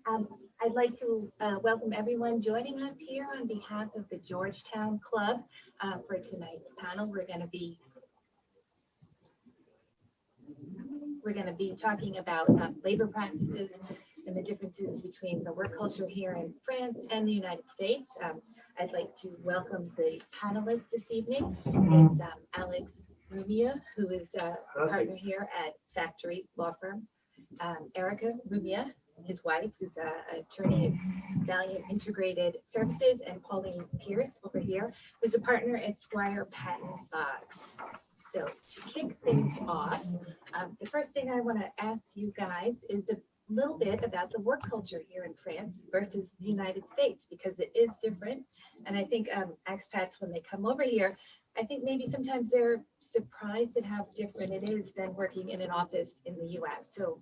Um, I'd like to welcome everyone joining us here on behalf of the Georgetown Club for tonight's panel. We're going to be talking about labor practices and the differences between the work culture here in France and the United States. I'd like to welcome the panelists this evening. It's Alex Rumia, who is a partner here at Factory Law Firm. Erica Rumia, his wife, who's an attorney at Valiant Integrated Services, and Pauline Pierce over here, who's a partner at Squire Patton Boggs. So to kick things off, the first thing I want to ask you guys is a little bit about the work culture here in France versus the United States, because it is different. And I think expats, when they come over here, I think maybe sometimes they're surprised at how different it is than working in an office in the US. So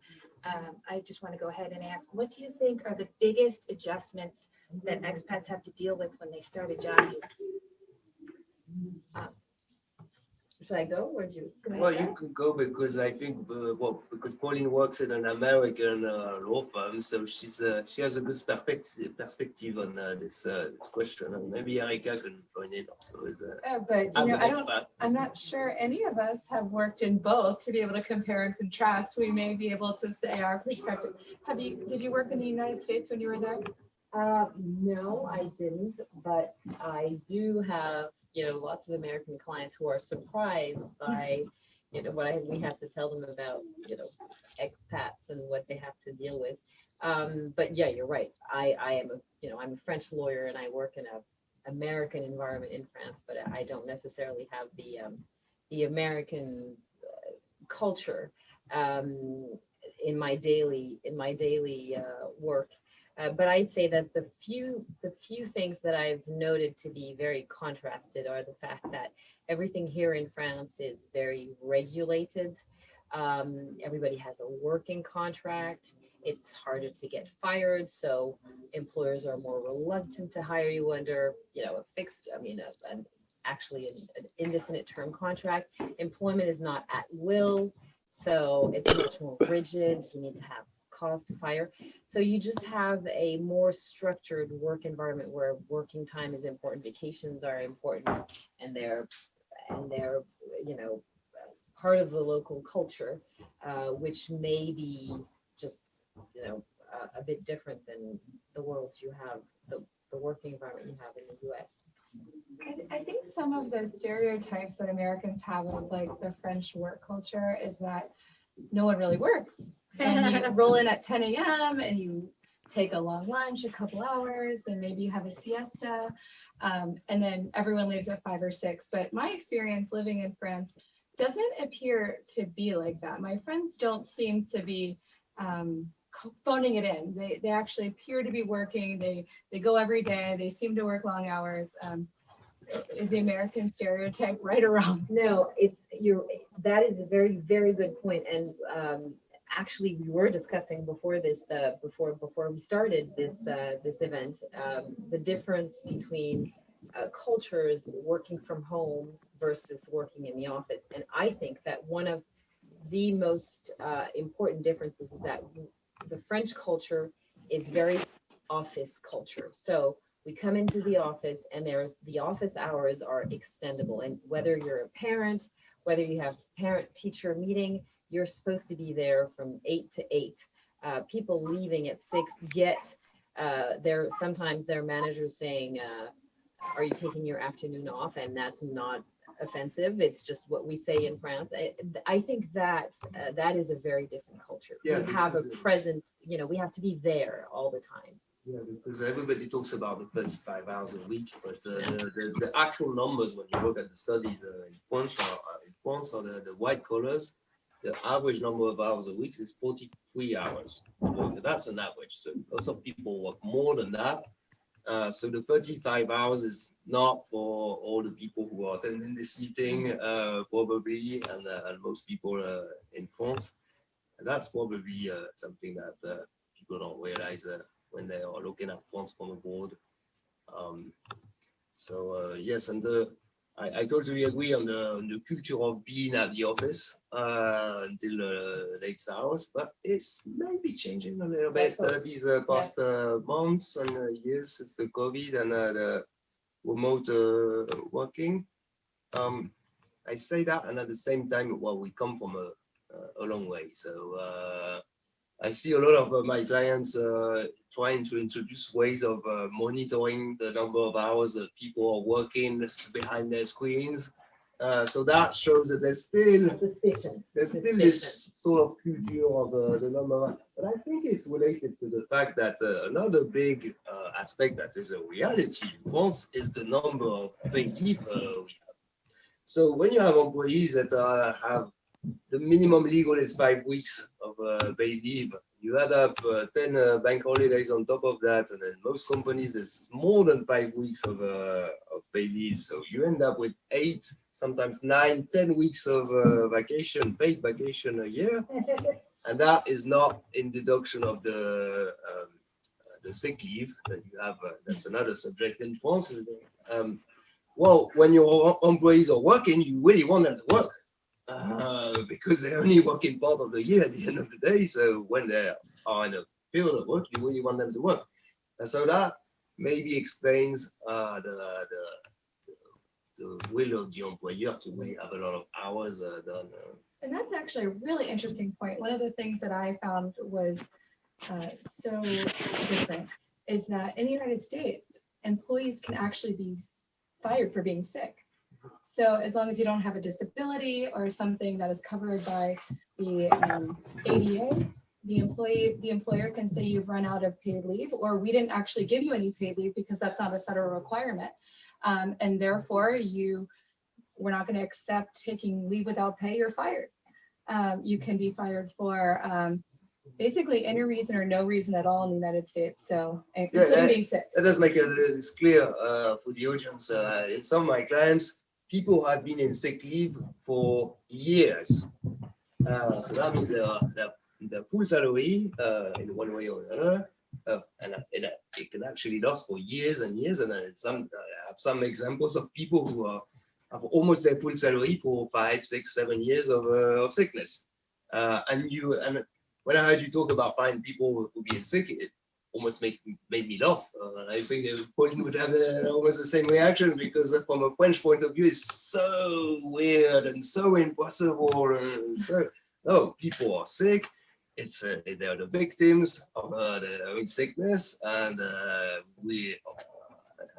I just want to go ahead and ask, what do you think are the biggest adjustments that expats have to deal with when they start a job here? Should I go or do you? Well, you can go because I think, because Pauline works in an American law firm, so she has a good perspective on this question. And maybe Erica can join in also But as you know, an I expert. don't, I'm not sure any of us have worked in both to be able to compare and contrast. We may be able to say our perspective. Did you work in the United States when you were there? No, I didn't, but I do have, lots of American clients who are surprised by, what we have to tell them about, expats and what they have to deal with. But yeah, you're right. I am I'm a French lawyer and I work in a American environment in France, but I don't necessarily have the American culture in my daily work. But I'd say that the few things that I've noted to be very contrasted are the fact that everything here in France is very regulated. Everybody has a working contract. It's harder to get fired, so employers are more reluctant to hire you under, a fixed, actually an indefinite term contract. Employment is not at will, so it's much more rigid. You need to have cause to fire. So you just have a more structured work environment where working time is important, vacations are important, and they're part of the local culture, which may be just a bit different than the world you have, the working environment you have in the US. I think some of the stereotypes that Americans have of like the French work culture is that no one really works. And you roll in at 10 a.m. and you take a long lunch, a couple hours, and maybe you have a siesta. And then everyone leaves at 5 or 6. But my experience living in France doesn't appear to be like that. My friends don't seem to be phoning it in. They actually appear to be working. They go every day. They seem to work long hours. Is the American stereotype right or wrong? No, that is a very, very good point. And actually, we were discussing before this, before we started this event, the difference between cultures working from home versus working in the office. And I think that one of the most important differences is that the French culture is very office culture. So we come into the office and the office hours are extendable. And whether you're a parent, whether you have parent-teacher meeting, you're supposed to be there from 8 to 8. People leaving at 6 get sometimes their managers saying, are you taking your afternoon off? And that's not offensive. It's just what we say in France. I think that is a very different culture. Yeah, we have a present, we have to be there all the time. Yeah, because everybody talks about the 35 hours a week, but the actual numbers, when you look at the studies in France or the white collars, the average number of hours a week is 43 hours. That's an average. So lots of people work more than that. So the 35 hours is not for all the people who are attending this meeting, probably, and most people in France. And that's probably something that people don't realize when they are looking at France from abroad. Yes, and I totally agree on the culture of being at the office until late hours, but it's maybe changing a little bit these past months and years since the COVID and the remote working. I say that, and at the same time, well, we come from a long way. So I see a lot of my clients trying to introduce ways of monitoring the number of hours that people are working behind their screens. So that shows that there's still this sort of culture of the number. But I think it's related to the fact that another big aspect that is a reality in France is the number of paid leave we have. So when you have employees that have the minimum legal is 5 weeks of paid leave. You add up 10 bank holidays on top of that, and then most companies there's more than 5 weeks of paid leave. So you end up with 8, sometimes 9, 10 weeks of vacation, paid vacation a year, and that is not in deduction of the sick leave that you have. That's another subject in France. Well, when your employees are working, you really want them to work. Because they're only working part of the year at the end of the day. So when they are in a period of work, you really want them to work. And so that maybe explains the will of the employer to really have a lot of hours done. And that's actually a really interesting point. One of the things that I found was so different is that in the United States, employees can actually be fired for being sick. So as long as you don't have a disability or something that is covered by the ADA, the employer can say you've run out of paid leave, or we didn't actually give you any paid leave because that's not a federal requirement. And therefore we're not going to accept taking leave without pay, you're fired. You can be fired for basically any reason or no reason at all in the United States. So including being sick. That does make this clear for the audience. In some of my clients, people have been in sick leave for years. So that means they're full salary in one way or another. And it can actually last for years and years. And I have some examples of people who have almost their full salary for 5, 6, 7 years of sickness. And when I heard you talk about finding people who being sick, it almost made me laugh. I think Pauline would have almost the same reaction because from a French point of view, it's so weird and so impossible. And so, no, people are sick. It's they are the victims of their own sickness, and and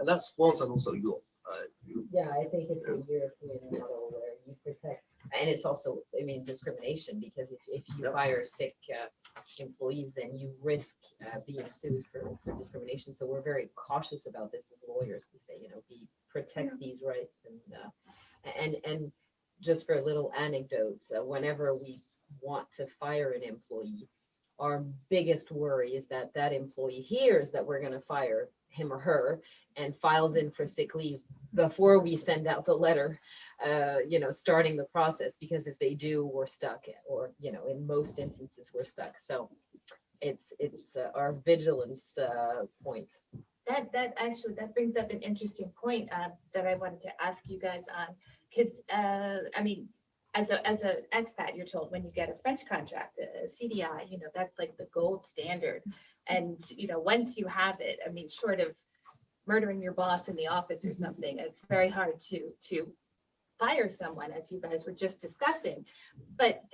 that's France and also Europe. Yeah, I think it's a European model where you protect, and it's also, I mean, discrimination, because if you fire sick employees, then you risk being sued for discrimination. So we're very cautious about this as lawyers to say, protect these rights. And just for a little anecdote, whenever we want to fire an employee, our biggest worry is that that employee hears that we're going to fire him or her and files in for sick leave before we send out the letter, starting the process, because if they do, we're stuck, or, in most instances we're stuck. So it's our vigilance point. That brings up an interesting point that I wanted to ask you guys on, because as an expat, you're told when you get a French contract, a CDI, that's like the gold standard. And, once you have it, short of murdering your boss in the office or something, it's very hard to fire someone, as you guys were just discussing. But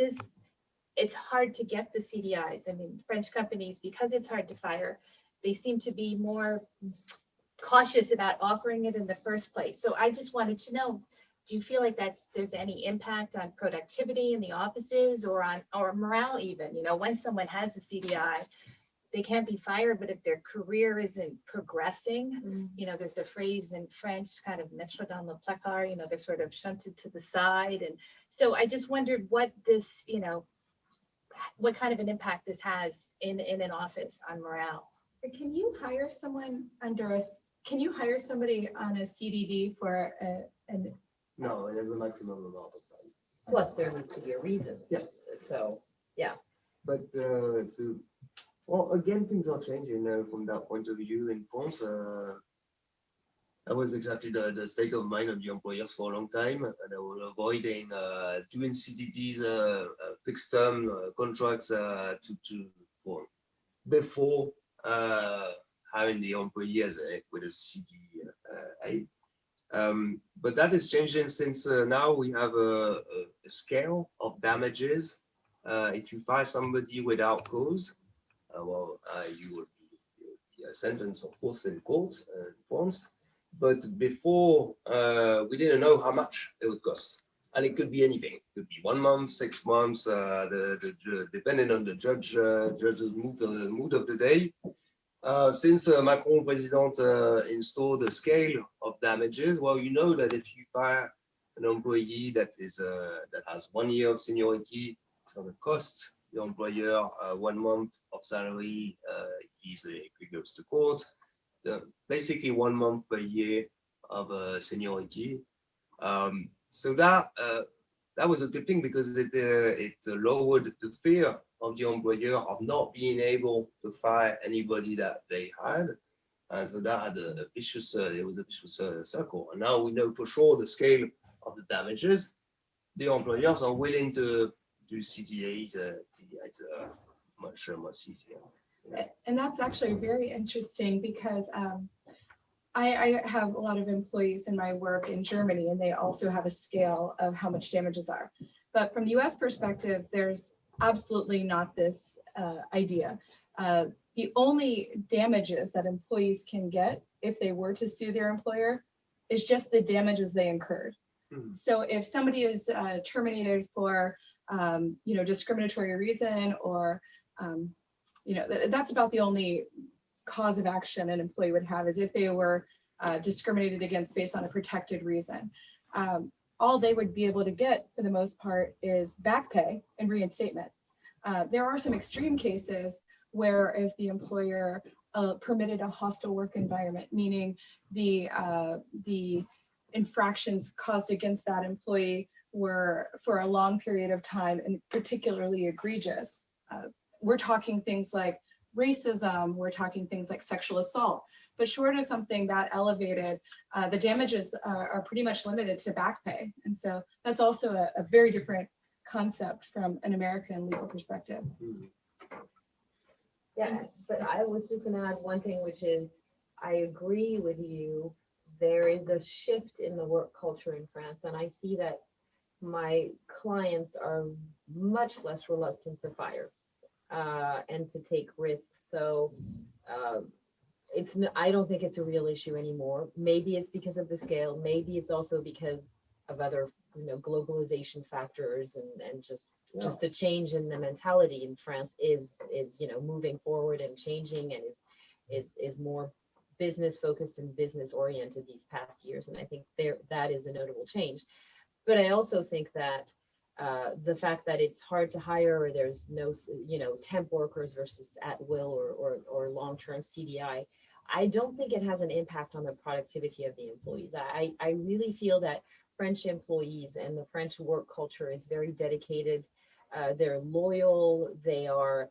it's hard to get the CDIs. French companies, because it's hard to fire, they seem to be more cautious about offering it in the first place. So I just wanted to know, do you feel like there's any impact on productivity in the offices or morale even? When someone has a CDI, they can't be fired, but if their career isn't progressing, there's a phrase in French, kind of mettre dans le placard, they're sort of shunted to the side. And so I just wondered what this, what kind of an impact this has in an office on morale. Can you hire someone can you hire somebody on a CDD for No, there's a maximum amount of time. Plus, there needs to be a reason. Yeah. So, yeah. But well, again, things are changing from that point of view in France. That was exactly the state of mind of the employers for a long time. And they were avoiding doing CDDs, fixed term contracts for before having the employee as with a CDA. But that is changing since now we have a scale of damages. If you fire somebody without cause, you will be sentenced, of course, in court, forms. But before, we didn't know how much it would cost. And it could be anything. It could be 1 month, 6 months, depending on the judge's mood of the day. Since Macron president installed a scale of damages, well, you know that if you fire an employee that has 1 year of seniority, it's going to cost the employer 1 month of salary easily if he goes to court. Basically 1 month per year of seniority. So that was a good thing because it lowered the fear of the employer of not being able to fire anybody that they had. And so that had a vicious, it was a vicious circle. And now we know for sure the scale of the damages. The employers are willing to do CDAs, much easier. And that's actually very interesting because I have a lot of employees in my work in Germany, and they also have a scale of how much damages are. But from the US perspective, there's absolutely not this idea. The only damages that employees can get if they were to sue their employer is just the damages they incurred. Mhm. So if somebody is terminated for discriminatory reason, or that's about the only cause of action an employee would have, is if they were discriminated against based on a protected reason. All they would be able to get for the most part is back pay and reinstatement. There are some extreme cases where if the employer permitted a hostile work environment, meaning the infractions caused against that employee were for a long period of time and particularly egregious. We're talking things like racism, we're talking things like sexual assault, but short of something that elevated, the damages are pretty much limited to back pay. And so that's also a very different concept from an American legal perspective. Mhm. Yeah, but I was just gonna add one thing, which is, I agree with you. There is a shift in the work culture in France, and I see that my clients are much less reluctant to fire and to take risks. So I don't think it's a real issue anymore. Maybe it's because of the scale. Maybe it's also because of other, globalization factors and just a change in the mentality in France is moving forward and changing, and is more business focused and business oriented these past years. And I think that is a notable change. But I also think that the fact that it's hard to hire, or there's no, temp workers versus at will or long-term CDI, I don't think it has an impact on the productivity of the employees. I really feel that French employees and the French work culture is very dedicated. They're loyal. They are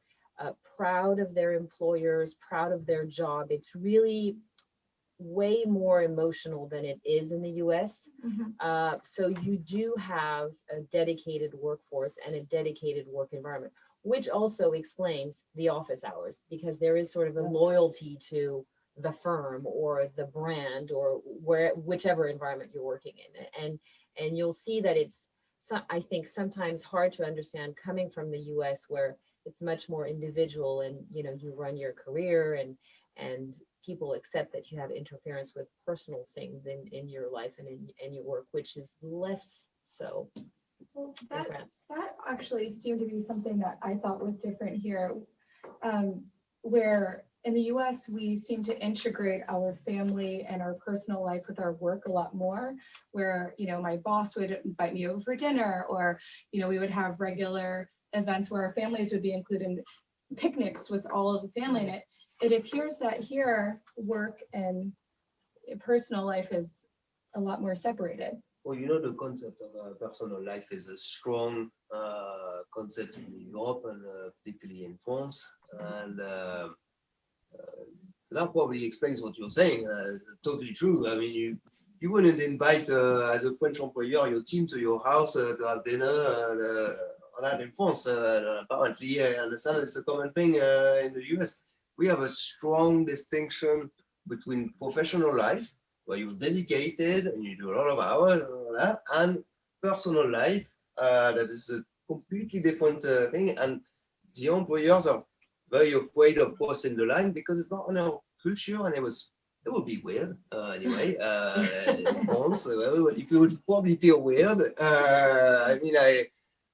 proud of their employers, proud of their job. It's really way more emotional than it is in the US. So you do have a dedicated workforce and a dedicated work environment, which also explains the office hours, because there is sort of a loyalty to the firm or the brand or whichever environment you're working in. And you'll see that it's, I think, sometimes hard to understand coming from the US, where it's much more individual, and you run your career, and people accept that you have interference with personal things in your life and in your work, which is less so Well, in that France. actually seemed to be something that I thought was different here, where in the US, we seem to integrate our family and our personal life with our work a lot more, where, my boss would invite me over for dinner, or, we would have regular events where our families would be included in picnics with all of the family in it. It appears that here, work and personal life is a lot more separated. Well, the concept of personal life is a strong concept in Europe, and particularly in France. And that probably explains what you're saying. Totally true. I mean, you wouldn't invite, as a French employer, your team to your house to have dinner. All that in France, apparently, I understand it's a common thing in the US. We have a strong distinction between professional life, where you're dedicated and you do a lot of hours, and all that, and personal life, that is a completely different thing. And the employers are very afraid of crossing the line because it's not in our culture, and it would be weird anyway. In France, if you would probably feel weird. I mean,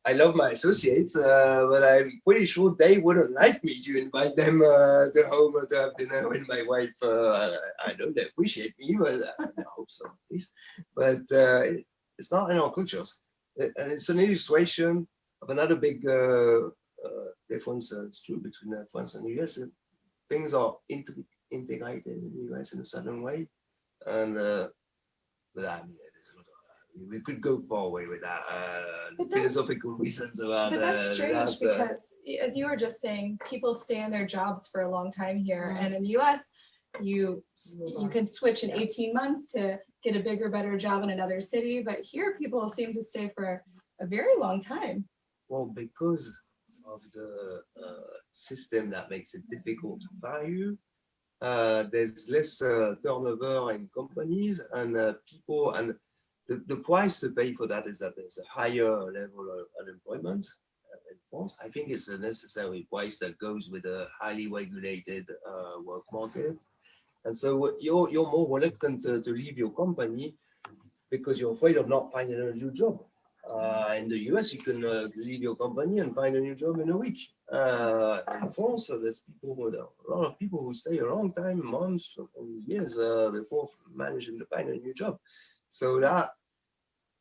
I love my associates, but I'm pretty sure they wouldn't like me to invite them to home to have dinner with my wife. I know they appreciate me, but I hope so, at least. But it's not in our cultures. And it's an illustration of another big difference. It's true between France and the US. Things are integrated in the US in a certain way, and but I mean, there's a lot of, we could go far away with that philosophical reasons about. But that's strange because, as you were just saying, people stay in their jobs for a long time here, and in the US, you can switch in 18 months to get a bigger, better job in another city. But here, people seem to stay for a very long time. Well, because of the system that makes it difficult to fire you, there's less turnover in companies, and people, and the price to pay for that is that there's a higher level of unemployment in France. I think it's a necessary price that goes with a highly regulated work market. And so you're more reluctant to leave your company because you're afraid of not finding a new job. In the US, you can leave your company and find a new job in a week. In France, there's a lot of people who stay a long time, months, years before managing to find a new job. So that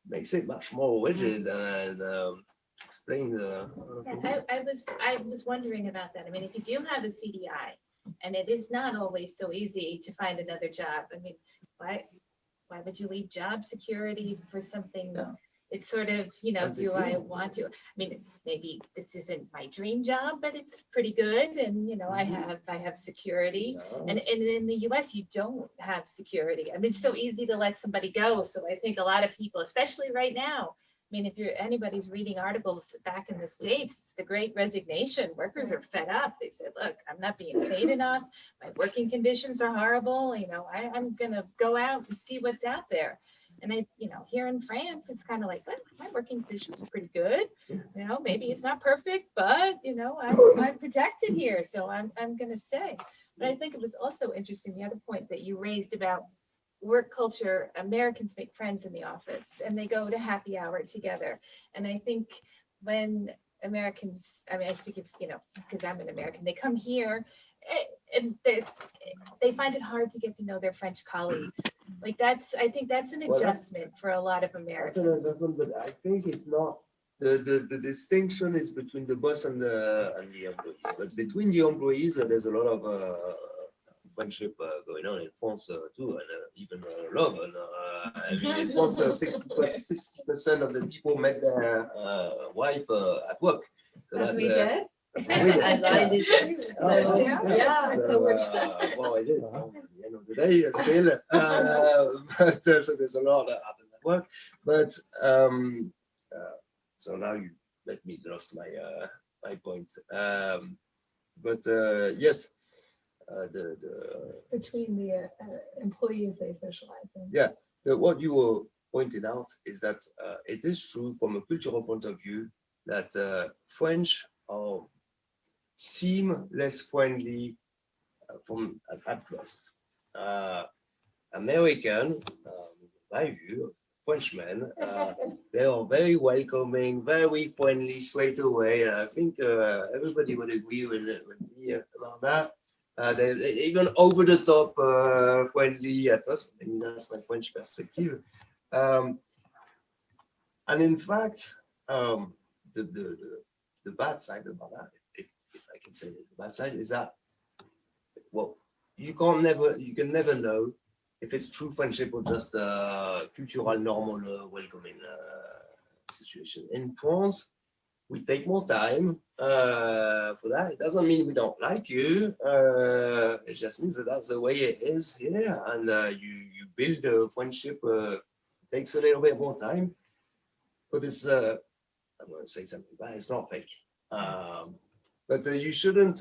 makes it much more rigid and explains. Yeah, I was wondering about that. I mean, if you do have a CDI, and it is not always so easy to find another job. I mean, why would you leave job security for something? Yeah. It's sort of, do I want to? I mean, maybe this isn't my dream job, but it's pretty good, and I have security. Yeah. And in the US, you don't have security. I mean, it's so easy to let somebody go. So I think a lot of people, especially right now, I mean, if anybody's reading articles back in the States, it's the Great Resignation. Workers are fed up. They said, look, I'm not being paid enough. My working conditions are horrible. I'm going to go out and see what's out there. And here in France, it's kind of like, well, my working conditions are pretty good. Maybe it's not perfect, but I'm protected here. So I'm going to stay. But I think it was also interesting, the other point that you raised about work culture. Americans make friends in the office and they go to happy hour together. And I think when Americans, I mean, I speak of, because I'm an American, they come here and they find it hard to get to know their French colleagues. Like I think that's an adjustment for a lot of Americans. That's an adjustment, but I think it's not, the distinction is between the boss and the employees. But between the employees, there's a lot of friendship going on in France too, and even love. And I mean, in France, 60% of the people met their wife at work. So As we did. As I did too. So, Yeah. So, well, it is at the end of the day still, but so there's a lot that happens at work. But so now you let me lost my point. But yes. Between the employees they socialize in. Yeah, what you were pointing out is that it is true from a cultural point of view that French seem less friendly from at first. American, my view, Frenchmen, they are very welcoming, very friendly straight away. And I think everybody would agree with me about that. They're even over the top friendly at first. I mean, that's my French perspective. And in fact, the bad side about that, if I can say it, the bad side is that, well, you can never know if it's true friendship or just a cultural, normal, welcoming situation. In France, we take more time for that. It doesn't mean we don't like you. It just means that that's the way it is here, and you build a friendship. Takes a little bit more time, but it's I'm going to say something bad. It's not fake, but you shouldn't.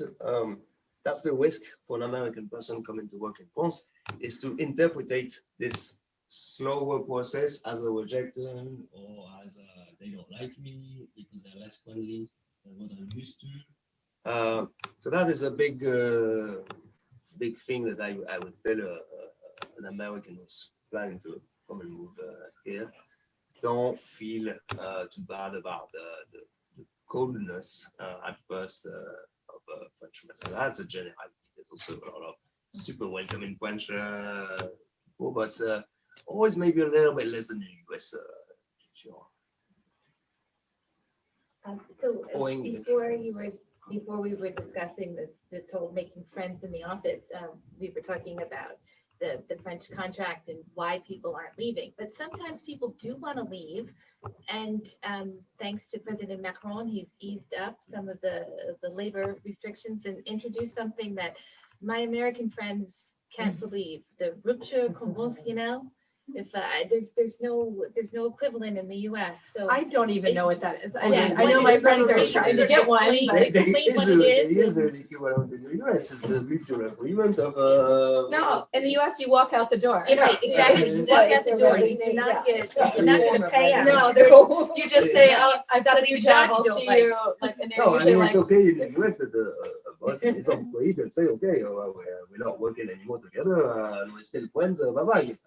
That's the risk for an American person coming to work in France, is to interpretate this slower process as a rejection or as they don't like me because they're less friendly than what I'm used to. So that is a big thing that I would tell an American who's planning to come and move here. Don't feel too bad about the coldness at first of Frenchmen. And that's a generality. There's also a lot of super welcoming French people, but always maybe a little bit less than the US. Sure. So Or English. before we were discussing this whole making friends in the office, we were talking about the French contract and why people aren't leaving. But sometimes people do want to leave, and thanks to President Macron, he's eased up some of the labor restrictions and introduced something that my American friends can't believe: the rupture conventionnelle. If there's no equivalent in the U.S. So I don't even know what that is. I Oh, mean, yeah. I know my friends are No, trying to get one, explain- but explain what it is. There is an equivalent in the US. It's the mutual agreement of. no, in the US, you walk out the door. Yeah, right, exactly. You walk out the door, you do not get, you're not gonna pay out. No, you just say, oh, I've got a new job, I'll see you, like, and they're No, I usually mean, like, it's okay in the US that the boss is employee can say, okay, we're not working anymore together, and we're still friends, bye-bye.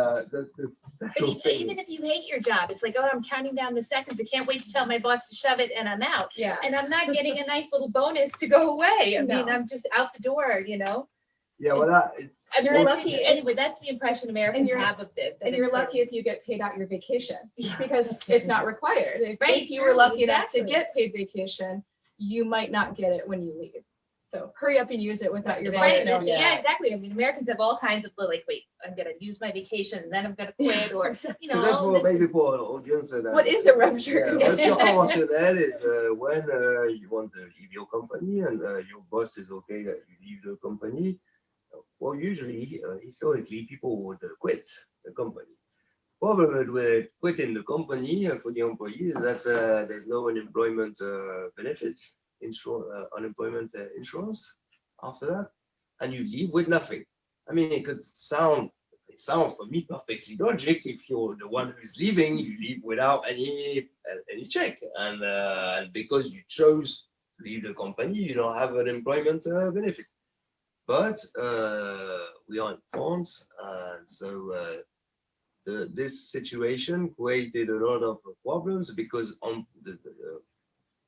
That's But okay. even if you hate your job, it's like, oh, I'm counting down the seconds. I can't wait to tell my boss to shove it and I'm out. yeah. And I'm not getting a nice little bonus to go away. I mean, No. I'm just out the door, you know? Yeah, well, it's. And You're you're lucky- lucky, anyway, that's the impression Americans you're- have of this. And you're it's lucky if you get paid out your vacation, Yeah. because it's not required. Right, If you were true, lucky enough to exactly. get paid vacation, you might not get it when you leave. So hurry up and use it without your boss Right, knowing. yeah, exactly. I mean, Americans have all kinds of, like, wait, I'm gonna use my vacation, and then I'm gonna quit, or, you know. So that's all for this- maybe for audience. What is a rupture? Yeah, what's your conventionnel is when you want to leave your company and your boss is okay that you leave the company. Well, usually, historically, people would quit the company. Problem with quitting the company for the employee is that there's no unemployment benefit, unemployment insurance after that, and you leave with nothing. I mean, it sounds for me perfectly logic. If you're the one who's leaving, you leave without any check, and because you chose to leave the company, you don't have an employment benefit. But we are in France, and so this situation created a lot of problems because on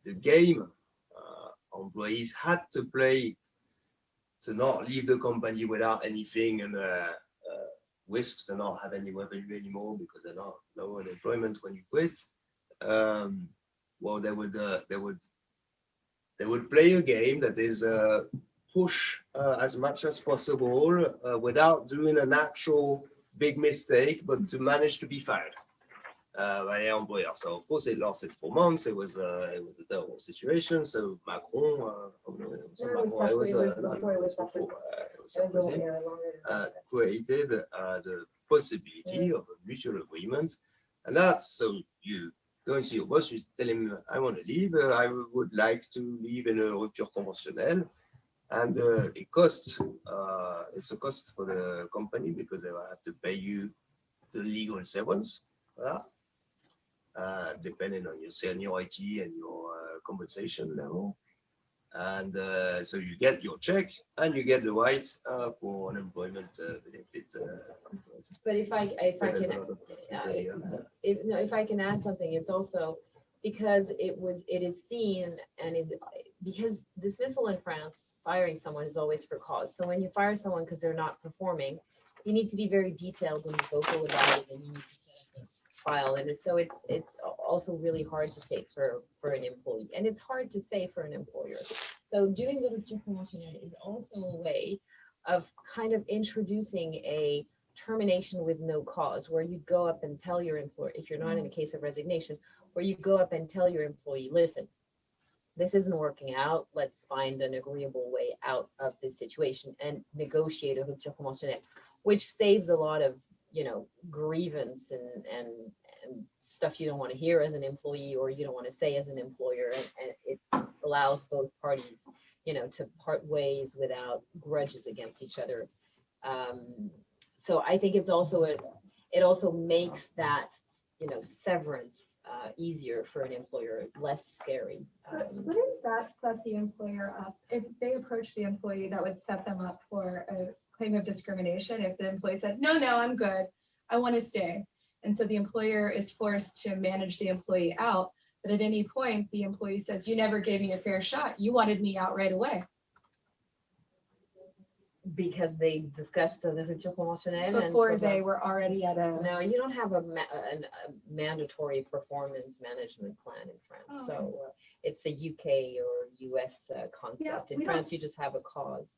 the game employees had to play to not leave the company without anything and risk to not have any revenue anymore because they're not no unemployment when you quit. Well, they would play a game that is push as much as possible without doing an actual big mistake, but to manage to be fired by the employer. So of course it lasted for months. It was a terrible situation. So Macron, created the possibility of a mutual agreement, and that's so you go and see your boss. You tell him, I want to leave. I would like to leave in a rupture conventionnelle. And it costs, it's a cost for the company because they will have to pay you the legal severance, depending on your seniority and your compensation level. And so you get your check and you get the right for unemployment benefit. But if I can add something, it's also because it is seen and because dismissal in France, firing someone is always for cause. So when you fire someone because they're not performing, you need to be very detailed and vocal about it, and you need to set up a file. And so it's also really hard to take for an employee, and it's hard to say for an employer. So doing the rupture conventionnelle is also a way of kind of introducing a termination with no cause, where you go up and tell your employer, if you're not in a case of resignation, where you go up and tell your employee, listen, this isn't working out. Let's find an agreeable way out of this situation and negotiate a rupture conventionnelle, which saves a lot of, grievance and stuff you don't want to hear as an employee or you don't want to say as an employer. And it allows both parties, to part ways without grudges against each other. So I think it also makes that, severance easier for an employer, less scary. Wouldn't that set the employer up? If they approach the employee, that would set them up for a claim of discrimination. If the employee said, no, I'm good, I want to stay. And so the employer is forced to manage the employee out. But at any point, the employee says, you never gave me a fair shot. You wanted me out right away. Because they discussed the rupture conventionnelle. Before they were already at a. No, you don't have a mandatory performance management plan in France. Oh, okay. So it's a UK or US concept. In France, you just have a cause.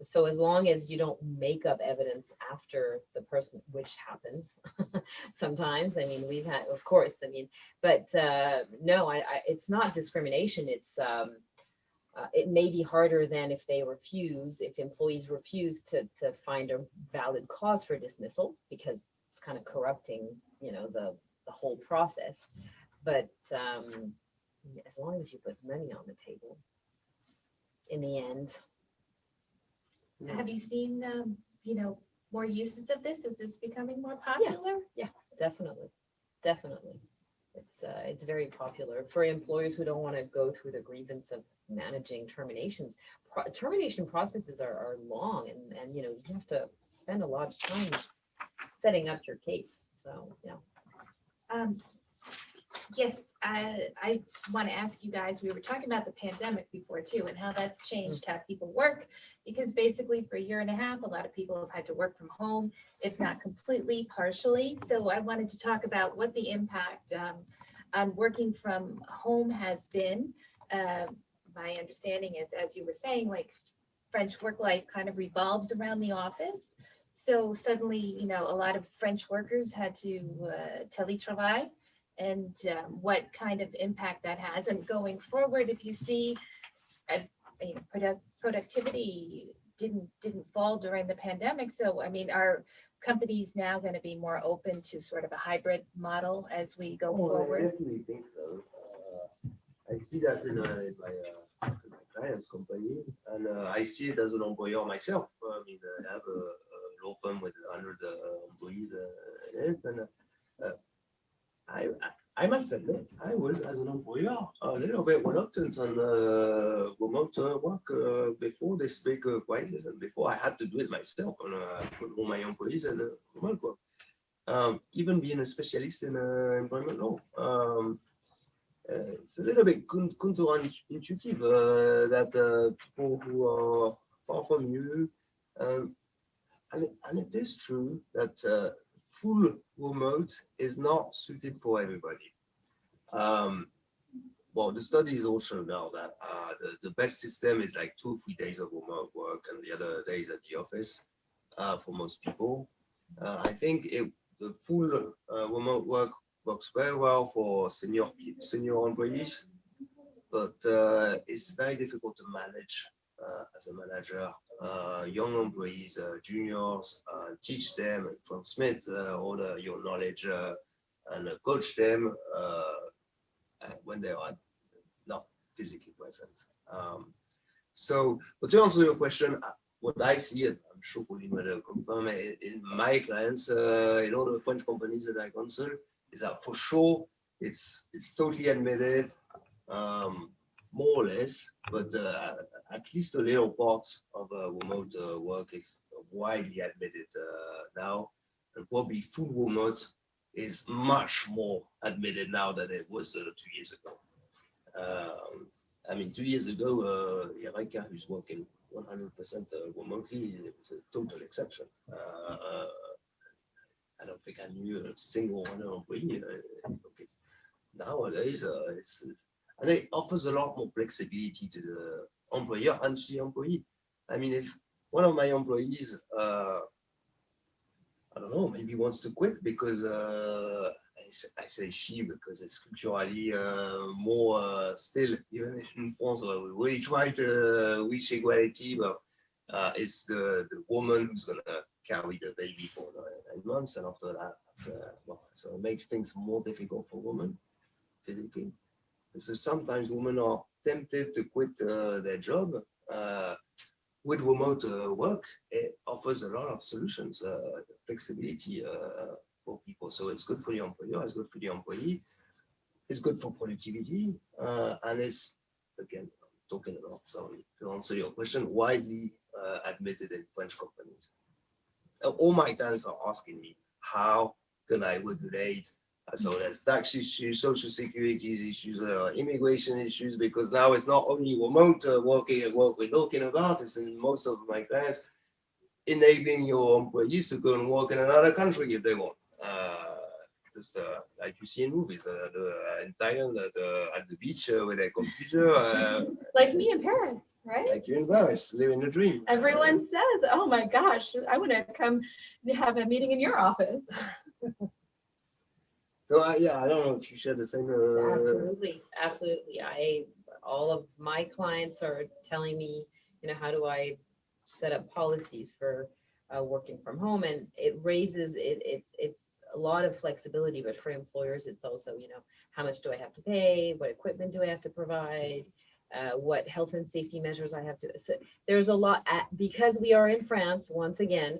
So as long as you don't make up evidence after the person, which happens sometimes, I mean, we've had, of course, but no, it's not discrimination. It's, it may be harder than if employees refuse to find a valid cause for dismissal, because it's kind of corrupting, the whole process. But as long as you put money on the table, in the end. Have you seen, more uses of this? Is this becoming more popular? Yeah, definitely. It's very popular for employers who don't want to go through the grievance of managing terminations. Termination processes are long, and you have to spend a lot of time setting up your case. So yeah. Yes, I want to ask you guys, we were talking about the pandemic before too, and how that's changed how people work, because basically for a year and a half, a lot of people have had to work from home, if not completely, partially. So I wanted to talk about what the impact on working from home has been. My understanding is, as you were saying, like French work life kind of revolves around the office. So suddenly, a lot of French workers had to teletravail, and what kind of impact that has. And going forward, if you see productivity didn't fall during the pandemic. So, are companies now going to be more open to sort of a hybrid model as we go forward? I definitely think so. I see that in my client's company, and I see it as an employer myself. I have a law firm with 100 employees in it, and I must admit, I was, as an employer, a little bit reluctant on remote work before this big crisis, and before I had to do it myself and put all my employees in remote work. Even being a specialist in employment law, it's a little bit counterintuitive that people who are far from you, and it is true that full remote is not suited for everybody. Well, the studies also know that the best system is like 2 or 3 days of remote work and the other days at the office for most people. I think the full remote work works very well for senior employees, but it's very difficult to manage as a manager. Young employees, juniors, teach them and transmit all your knowledge and coach them when they are not physically present. But to answer your question, what I see, and I'm sure Pauline will confirm, in my clients, in all the French companies that I consult, is that for sure it's totally admitted, more or less, but at least a little part of remote work is widely admitted now, and probably full remote is much more admitted now than it was 2 years ago. 2 years ago, Erika, who's working 100% remotely, is a total exception. I don't think I knew a single one employee. Nowadays, and it offers a lot more flexibility to the employer and to the employee. If one of my employees, I don't know, maybe wants to quit because I say she because it's culturally more still, even in France, where we really try to reach equality, but it's the woman who's gonna carry the baby for 9 months, and after that, well, so it makes things more difficult for women physically. And so sometimes women are tempted to quit their job. With remote work, it offers a lot of solutions, flexibility for people. So it's good for the employer, it's good for the employee, it's good for productivity, and it's, again, talking about, sorry, to answer your question, widely admitted in French companies. All my clients are asking me, how can I regulate? So there's tax issues, social security issues, immigration issues, because now it's not only remote working and work we're talking about, it's in most of my clients, enabling your employees to go and work in another country if they want. Just like you see in movies, in Thailand at the beach with a computer. Like me in Paris, right? Like you in Paris, living the dream. Everyone says, oh my gosh, I want to come have a meeting in your office. So yeah, I don't know if you share the same. Absolutely, absolutely. All of my clients are telling me, how do I set up policies for working from home, and it raises it's a lot of flexibility, but for employers, it's also, how much do I have to pay? What equipment do I have to provide? What health and safety measures I have to, so there's a lot because we are in France, once again,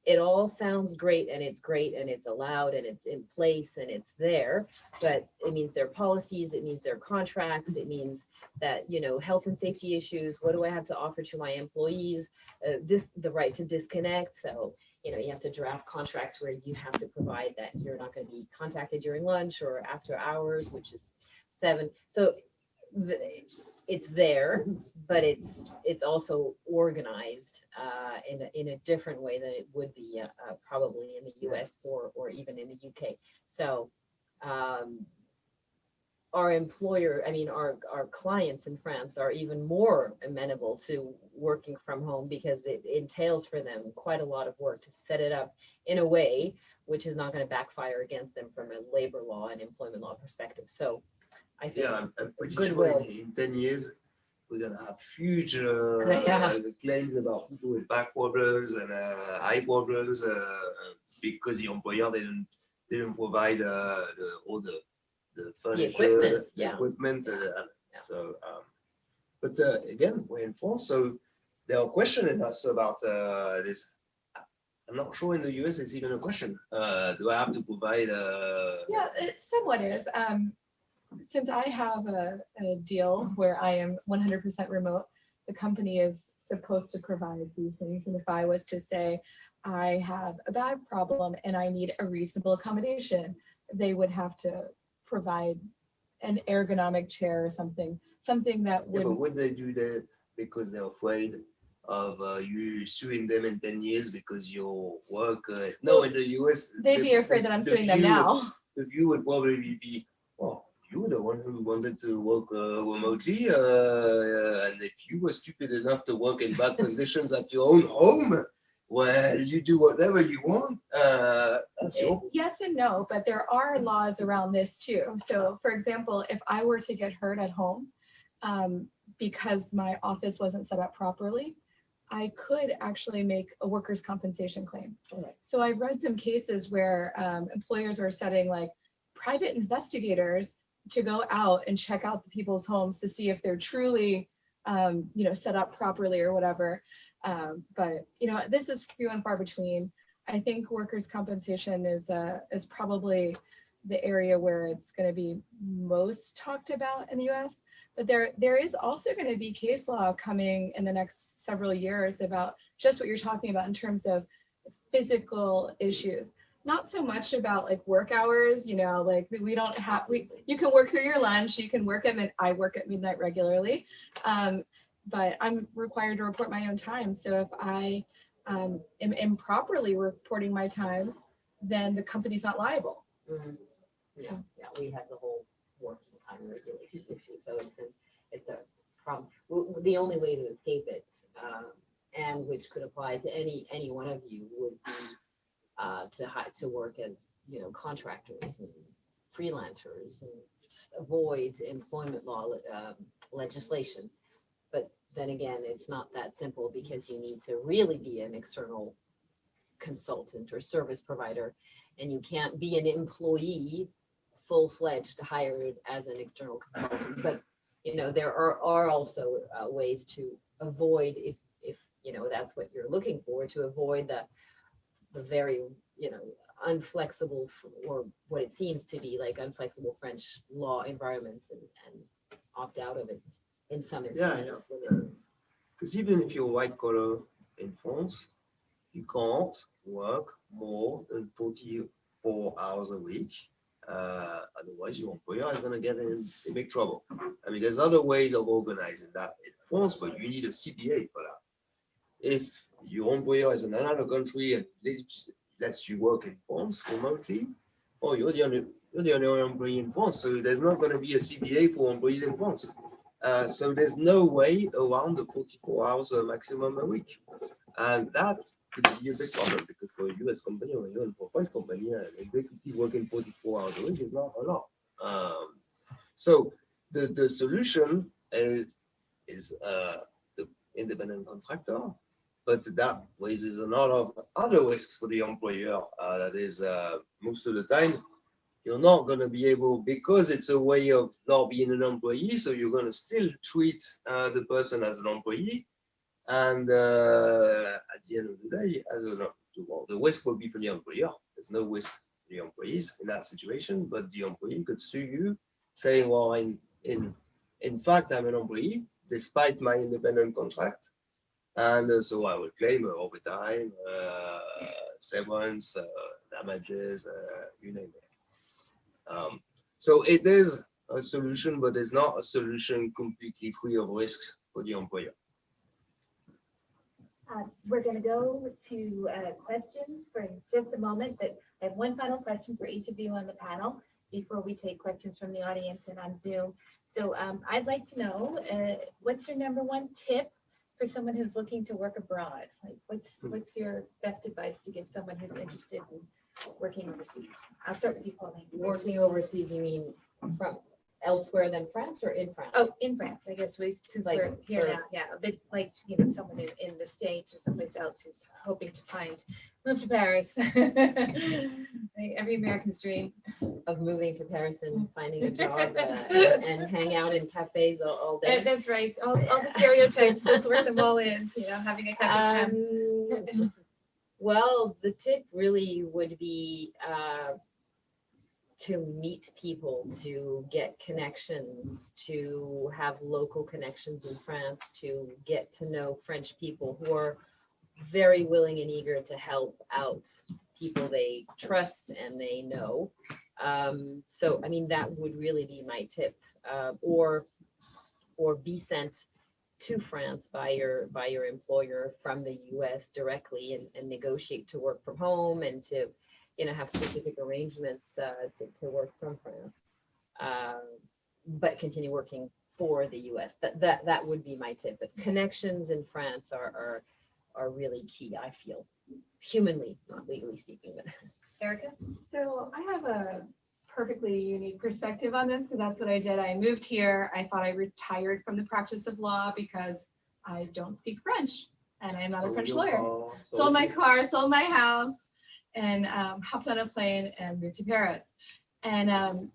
it all sounds great and it's allowed and it's in place and it's there, but it means there are policies, it means there are contracts, it means that, health and safety issues, what do I have to offer to my employees? The right to disconnect. So, you have to draft contracts where you have to provide that you're not going to be contacted during lunch or after hours, which is 7. So it's there, but it's also organized in a different way than it would be probably in the US or even in the UK. So our clients in France are even more amenable to working from home because it entails for them quite a lot of work to set it up in a way which is not going to backfire against them from a labor law and employment law perspective. So I think I'm pretty goodwill. sure in 10 years, we're gonna have huge Yeah. claims about people with back problems and eye problems because the employer didn't provide all the furniture, equipment, So, but again, we're in France, so they are questioning us about this. I'm not sure in the US it's even a question. Do I have to provide? Yeah, it somewhat is. Since I have a deal where I am 100% remote, the company is supposed to provide these things. And if I was to say, I have a back problem and I need a reasonable accommodation, they would have to provide an ergonomic chair or something that Yeah, would. but would they do that because they're afraid of you suing them in 10 years because your work? No, in the US, They'd be afraid that I'm suing them now. The view would probably be, well, you were the one who wanted to work remotely, and if you were stupid enough to work in bad conditions at your own home, well, you do whatever you want. That's your. Yes and no, but there are laws around this too. So for example, if I were to get hurt at home because my office wasn't set up properly, I could actually make a workers' compensation claim. Right. So I've read some cases where employers are setting like private investigators to go out and check out the people's homes to see if they're truly, set up properly or whatever. But this is few and far between. I think workers' compensation is probably the area where it's going to be most talked about in the U.S. But there is also going to be case law coming in the next several years about just what you're talking about in terms of physical issues. Not so much about like work hours, like we don't have, you can work through your lunch, you can work I work at midnight regularly, but I'm required to report my own time. So if I am improperly reporting my time, then the company's not liable. Mhm. Yeah, we have the whole working time regulation issue, so it's a problem. The only way to escape it, and which could apply to any one of you, would be to work as contractors and freelancers and just avoid employment law legislation. But then again, it's not that simple because you need to really be an external consultant or service provider, and you can't be an employee full-fledged hired as an external consultant. But there are also ways to avoid, if that's what you're looking for, to avoid the very unflexible, or what it seems to be like unflexible French law environments, and opt out of it in some instances. Because even if you're white collar in France, you can't work more than 44 hours a week. Otherwise, your employer is going to get in big trouble. I mean, there's other ways of organizing that in France, but you need a CPA for that. If your employer is in another country and lets you work in France remotely, you're the only employee in France, so there's not going to be a CPA for employees in France. So there's no way around the 44 hours maximum a week. And that could be a big problem, because for a US company or even for a French company, an executive working 44 hours a week is not a lot. So the solution is the independent contractor, but that raises a lot of other risks for the employer. That is, most of the time, you're not going to be able, because it's a way of not being an employee, so you're going to still treat the person as an employee. And at the end of the day, the risk will be for the employer. There's no risk for the employees in that situation, but the employee could sue you, saying, well, in fact, I'm an employee, despite my independent contract. And so I will claim overtime, severance, damages, you name it. So it is a solution, but it's not a solution completely free of risks for the employer. We're going to go to questions for just a moment, but I have one final question for each of you on the panel before we take questions from the audience and on Zoom. So I'd like to know, what's your number one tip for someone who's looking to work abroad? Like, what's your best advice to give someone who's interested in working overseas? I'll start with you, Pauline. Working overseas, you mean from elsewhere than France or in France? Oh, in France, I guess since Like we're here now, yeah, a bit like, someone in the States or someplace else who's hoping to move to Paris. Every American's dream. Of moving to Paris and finding a job and hang out in cafes all day. That's right, all the stereotypes, let's work them all in, having a cup of tea. Well, the tip really would be to meet people, to get connections, to have local connections in France, to get to know French people who are very willing and eager to help out people they trust and they know. So, I mean, that would really be my tip. Or be sent to France by your employer from the US directly, and negotiate to work from home and to have specific arrangements to work from France, but continue working for the US. That would be my tip. But connections in France are really key, I feel, humanly, not legally speaking. But Erica? So I have a perfectly unique perspective on this, because that's what I did. I moved here. I thought I retired from the practice of law because I don't speak French and I'm not a French lawyer. Sold my car, sold my house, and hopped on a plane and moved to Paris. And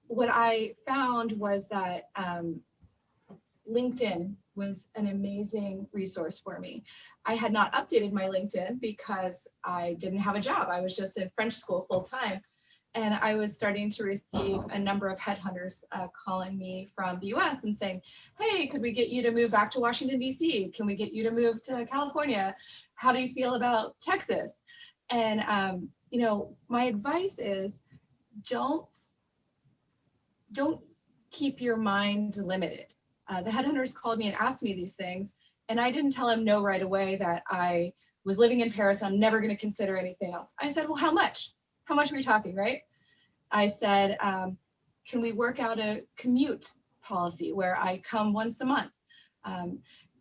what I found was that LinkedIn was an amazing resource for me. I had not updated my LinkedIn because I didn't have a job. I was just in French school full time. And I was starting to receive a number of headhunters calling me from the US and saying, hey, could we get you to move back to Washington, DC? Can we get you to move to California? How do you feel about Texas? And, my advice is don't keep your mind limited. The headhunters called me and asked me these things, and I didn't tell them no right away that I was living in Paris. I'm never going to consider anything else. I said, well, how much? How much are we talking, right? I said, can we work out a commute policy where I come once a month?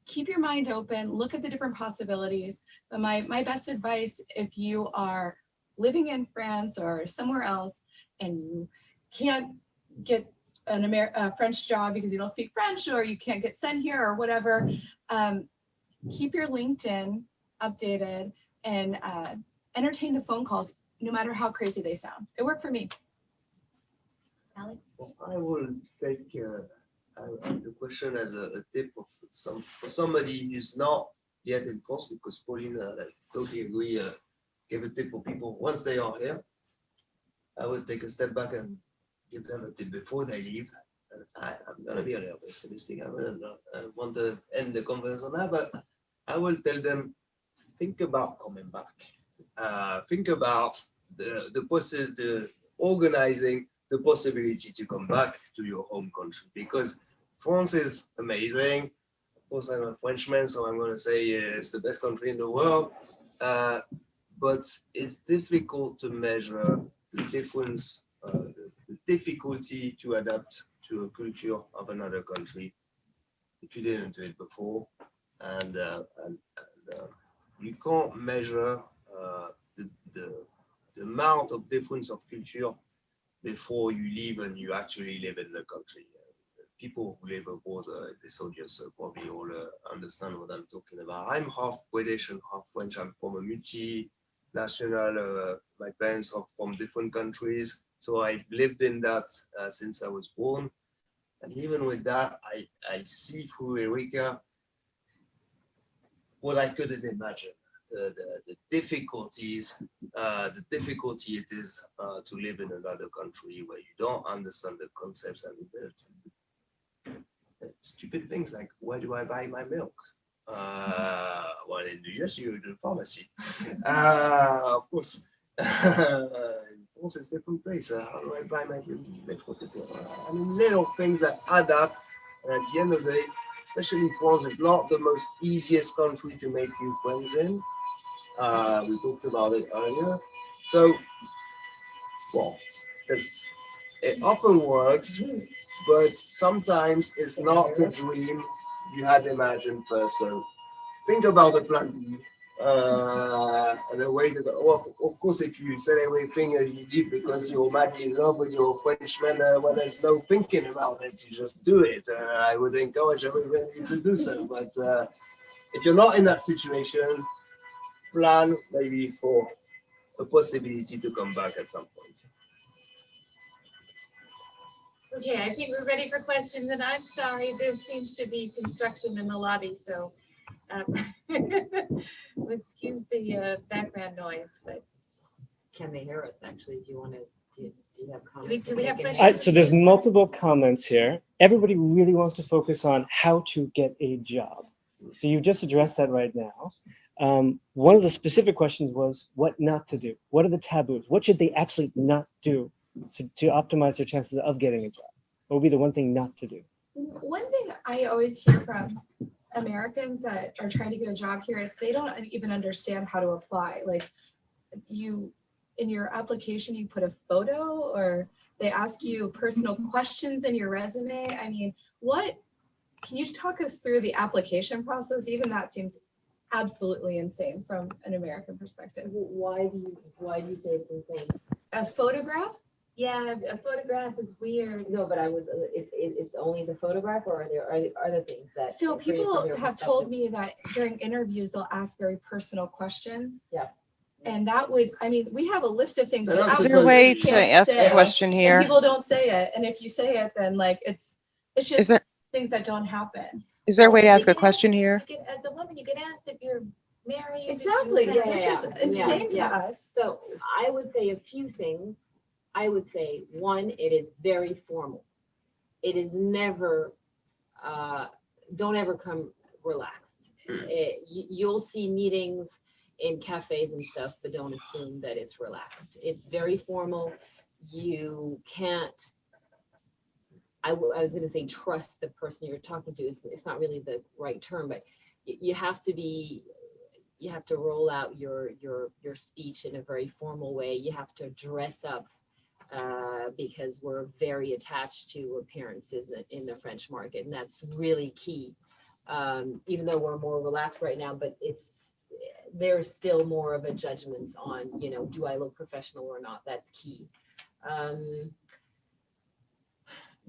Keep your mind open, look at the different possibilities. But my best advice, if you are living in France or somewhere else and you can't get a French job because you don't speak French or you can't get sent here or whatever, keep your LinkedIn updated and entertain the phone calls, no matter how crazy they sound. It worked for me. Alex? Well, I will take the question as a tip of for somebody who's not yet in France, because Pauline, I totally agree, give a tip for people once they are here. I would take a step back and give them a tip before they leave. And I'm gonna be a little pessimistic. I want to end the conference on that, but I will tell them, think about coming back. Think about the organizing the possibility to come back to your home country, because France is amazing. Of course, I'm a Frenchman, so I'm going to say it's the best country in the world. But it's difficult to measure the difference, the difficulty to adapt to a culture of another country if you didn't do it before, and you can't measure the amount of difference of culture before you leave and you actually live in the country. People who live abroad, this audience probably all understand what I'm talking about. I'm half British and half French. I'm from a multinational, my parents are from different countries. So I've lived in that since I was born. And even with that, I see through Erika what I couldn't imagine. The difficulties, the difficulty it is to live in another country where you don't understand the concepts and the stupid things like, where do I buy my milk? Well, in the US, you do pharmacy. Of course. In France, it's a different place. How do I buy my milk? I mean, little things that add up. And at the end of the day, especially France is not the most easiest country to make new friends in. We talked about it earlier. So, well, it often works, but sometimes it's not the dream you had imagined first. So think about the plan B. The way to go. Well, of course, if you said everything you did because you're madly in love with your Frenchman, well, there's no thinking about it. You just do it. I would encourage everybody to do so. But if you're not in that situation, plan maybe for a possibility to come back at some point. Okay, I think we're ready for questions, and I'm sorry, there seems to be construction in the lobby, so excuse the background noise, but Can they hear us, actually? Do you have comments? do we have They can questions? hear So there's multiple comments here. Everybody really wants to focus on how to get a job. So you just addressed that right now. One of the specific questions was what not to do. What are the taboos? What should they absolutely not do to optimize their chances of getting a job? What would be the one thing not to do? One thing I always hear from Americans that are trying to get a job here is they don't even understand how to apply. Like in your application, you put a photo or they ask you personal questions in your resume. I mean, can you talk us through the application process? Even that seems absolutely insane from an American perspective. Why do you say it's insane? A photograph? Yeah, a photograph is weird. No, but it's only the photograph, or are there other things that? So from people your have told me that during interviews, they'll ask very personal questions. Yeah. And that would, I mean, we have a list of things. Is you there Is there a absolutely way to can't ask say, a question and here? people don't say it. And if you say it, then like, it's Is just there, things that don't happen. is there a way to ask You a can question here? As a woman, you get asked if you're married. Exactly. if you're- This is insane to yeah. us. So I would say a few things. I would say, one, it is very formal. It is never, don't ever come relaxed. You'll see meetings in cafes and stuff, but don't assume that it's relaxed. It's very formal. You can't, I was going to say trust the person you're talking to. It's not really the right term, but you have to roll out your speech in a very formal way. You have to dress up because we're very attached to appearances in the French market, and that's really key. Even though we're more relaxed right now, but there's still more of a judgment on, do I look professional or not? That's key.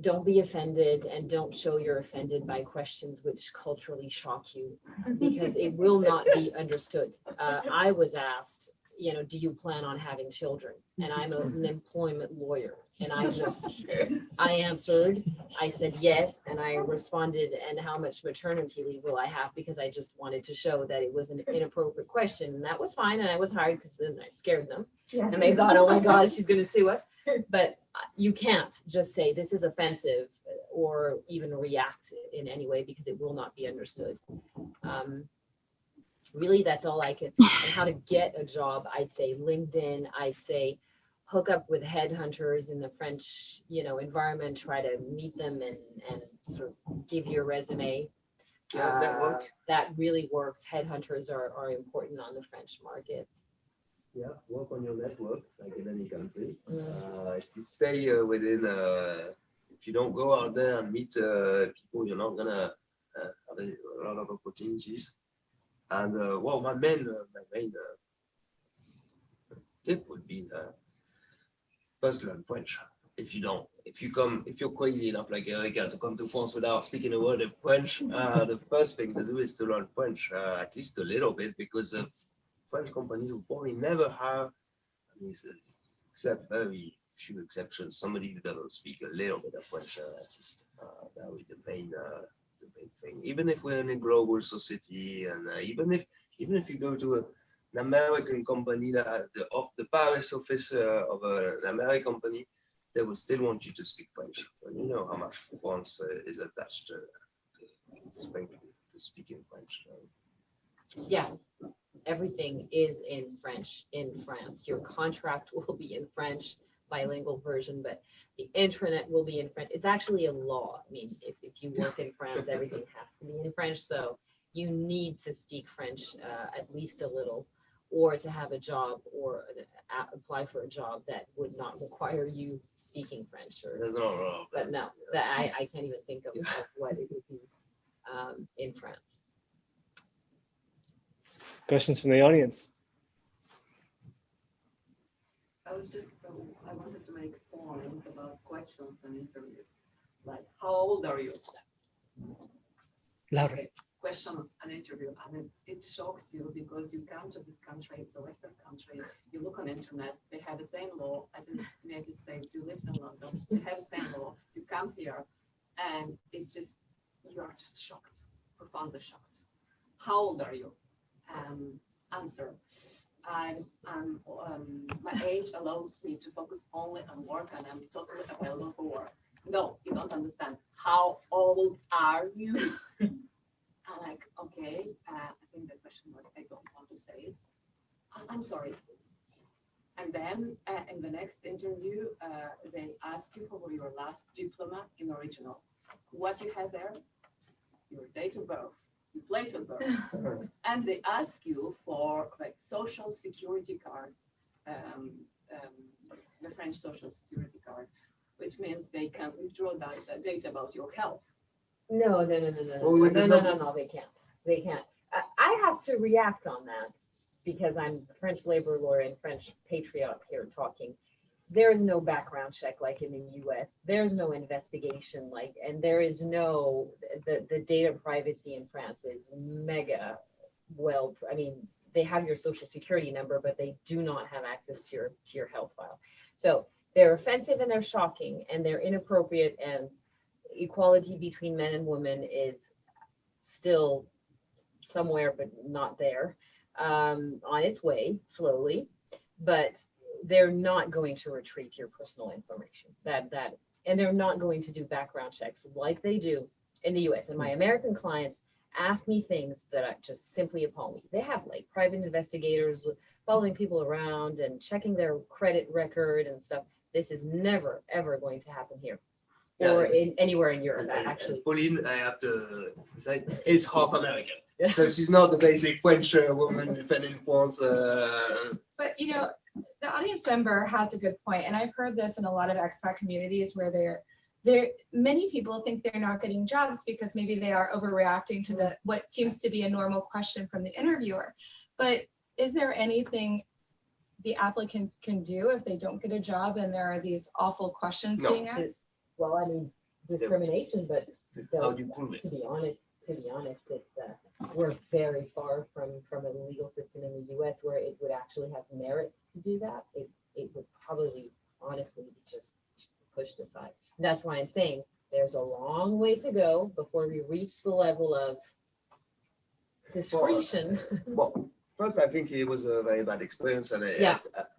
Don't be offended, and don't show you're offended by questions which culturally shock you, because it will not be understood. I was asked, do you plan on having children? And I'm an employment lawyer, and I answered, I said yes, and I responded, and how much maternity leave will I have? Because I just wanted to show that it was an inappropriate question, and that was fine, and I was hired because then I scared them. And they thought, oh my God, she's gonna sue us. But you can't just say this is offensive or even react in any way, because it will not be understood. Really, that's all I could. And how to get a job, I'd say LinkedIn, I'd say hook up with headhunters in the French, environment, try to meet them and sort of give your resume. Yeah, network. That really works. Headhunters are important on the French market. Yeah, work on your network, like in any country. If you stay within, if you don't go out there and meet people, you're not gonna have a lot of opportunities. And well, my main tip would be first learn French. If you're crazy enough like Erica to come to France without speaking a word of French, the first thing to do is to learn French, at least a little bit, because French companies will probably never have, except very few exceptions, somebody who doesn't speak a little bit of French. At least that would be the main thing. Even if we're in a global society, and even if you go to an American company that has the Paris office of an American company, they will still want you to speak French. And you know how much France is attached to speaking French. Yeah, everything is in French in France. Your contract will be in French, bilingual version, but the intranet will be in French. It's actually a law. I mean, if you work in France, everything has to be in French. So you need to speak French at least a little, or to have a job or apply for a job that would not require you speaking French. There's no wrong. But no, that I can't even think of what it would be in France. Questions from the audience? I wanted to make a point about questions and interviews. Like, how old are you? Louder. Questions and interview, and it shocks you because you come to this country, it's a Western country, you look on internet, they have the same law as in the United States, you live in London, they have the same law, you come here, and it's just, you are just shocked, profoundly shocked. How old are you? Answer. My age allows me to focus only on work, and I'm totally available for work. No, you don't understand. How old are you? I'm like, okay, I think the question was, I don't want to say it. I'm sorry. And then in the next interview, they ask you for your last diploma in original. What you have there? Your date of birth, your place of birth. And they ask you for like social security card, the French social security card, which means they can withdraw that data about your health. No, they can't. They can't. I have to react on that because I'm a French labor lawyer and French patriot here talking. There is no background check like in the US. There's no investigation and there is no, the data privacy in France is mega well, I mean, they have your social security number, but they do not have access to your health file. So they're offensive and they're shocking and they're inappropriate, and equality between men and women is still somewhere, but not there, on its way slowly, but they're not going to retrieve your personal information and they're not going to do background checks like they do in the US. And my American clients ask me things that just simply appall me. They have private investigators following people around and checking their credit record and stuff. This is never, ever going to happen here. Or anywhere in Europe, actually. Pauline, I have to say, is half American. So she's not the basic French woman depending on France. But the audience member has a good point, and I've heard this in a lot of expat communities where many people think they're not getting jobs because maybe they are overreacting to what seems to be a normal question from the interviewer. But is there anything the applicant can do if they don't get a job and there are these awful questions No. being asked? Well, I mean, discrimination, but How do you prove it? to be honest, it's, we're very far from a legal system in the US where it would actually have merits to do that. It would probably honestly be just pushed aside. That's why I'm saying there's a long way to go before we reach the level of discretion. Well, first, I think it was a very bad experience, and Yeah.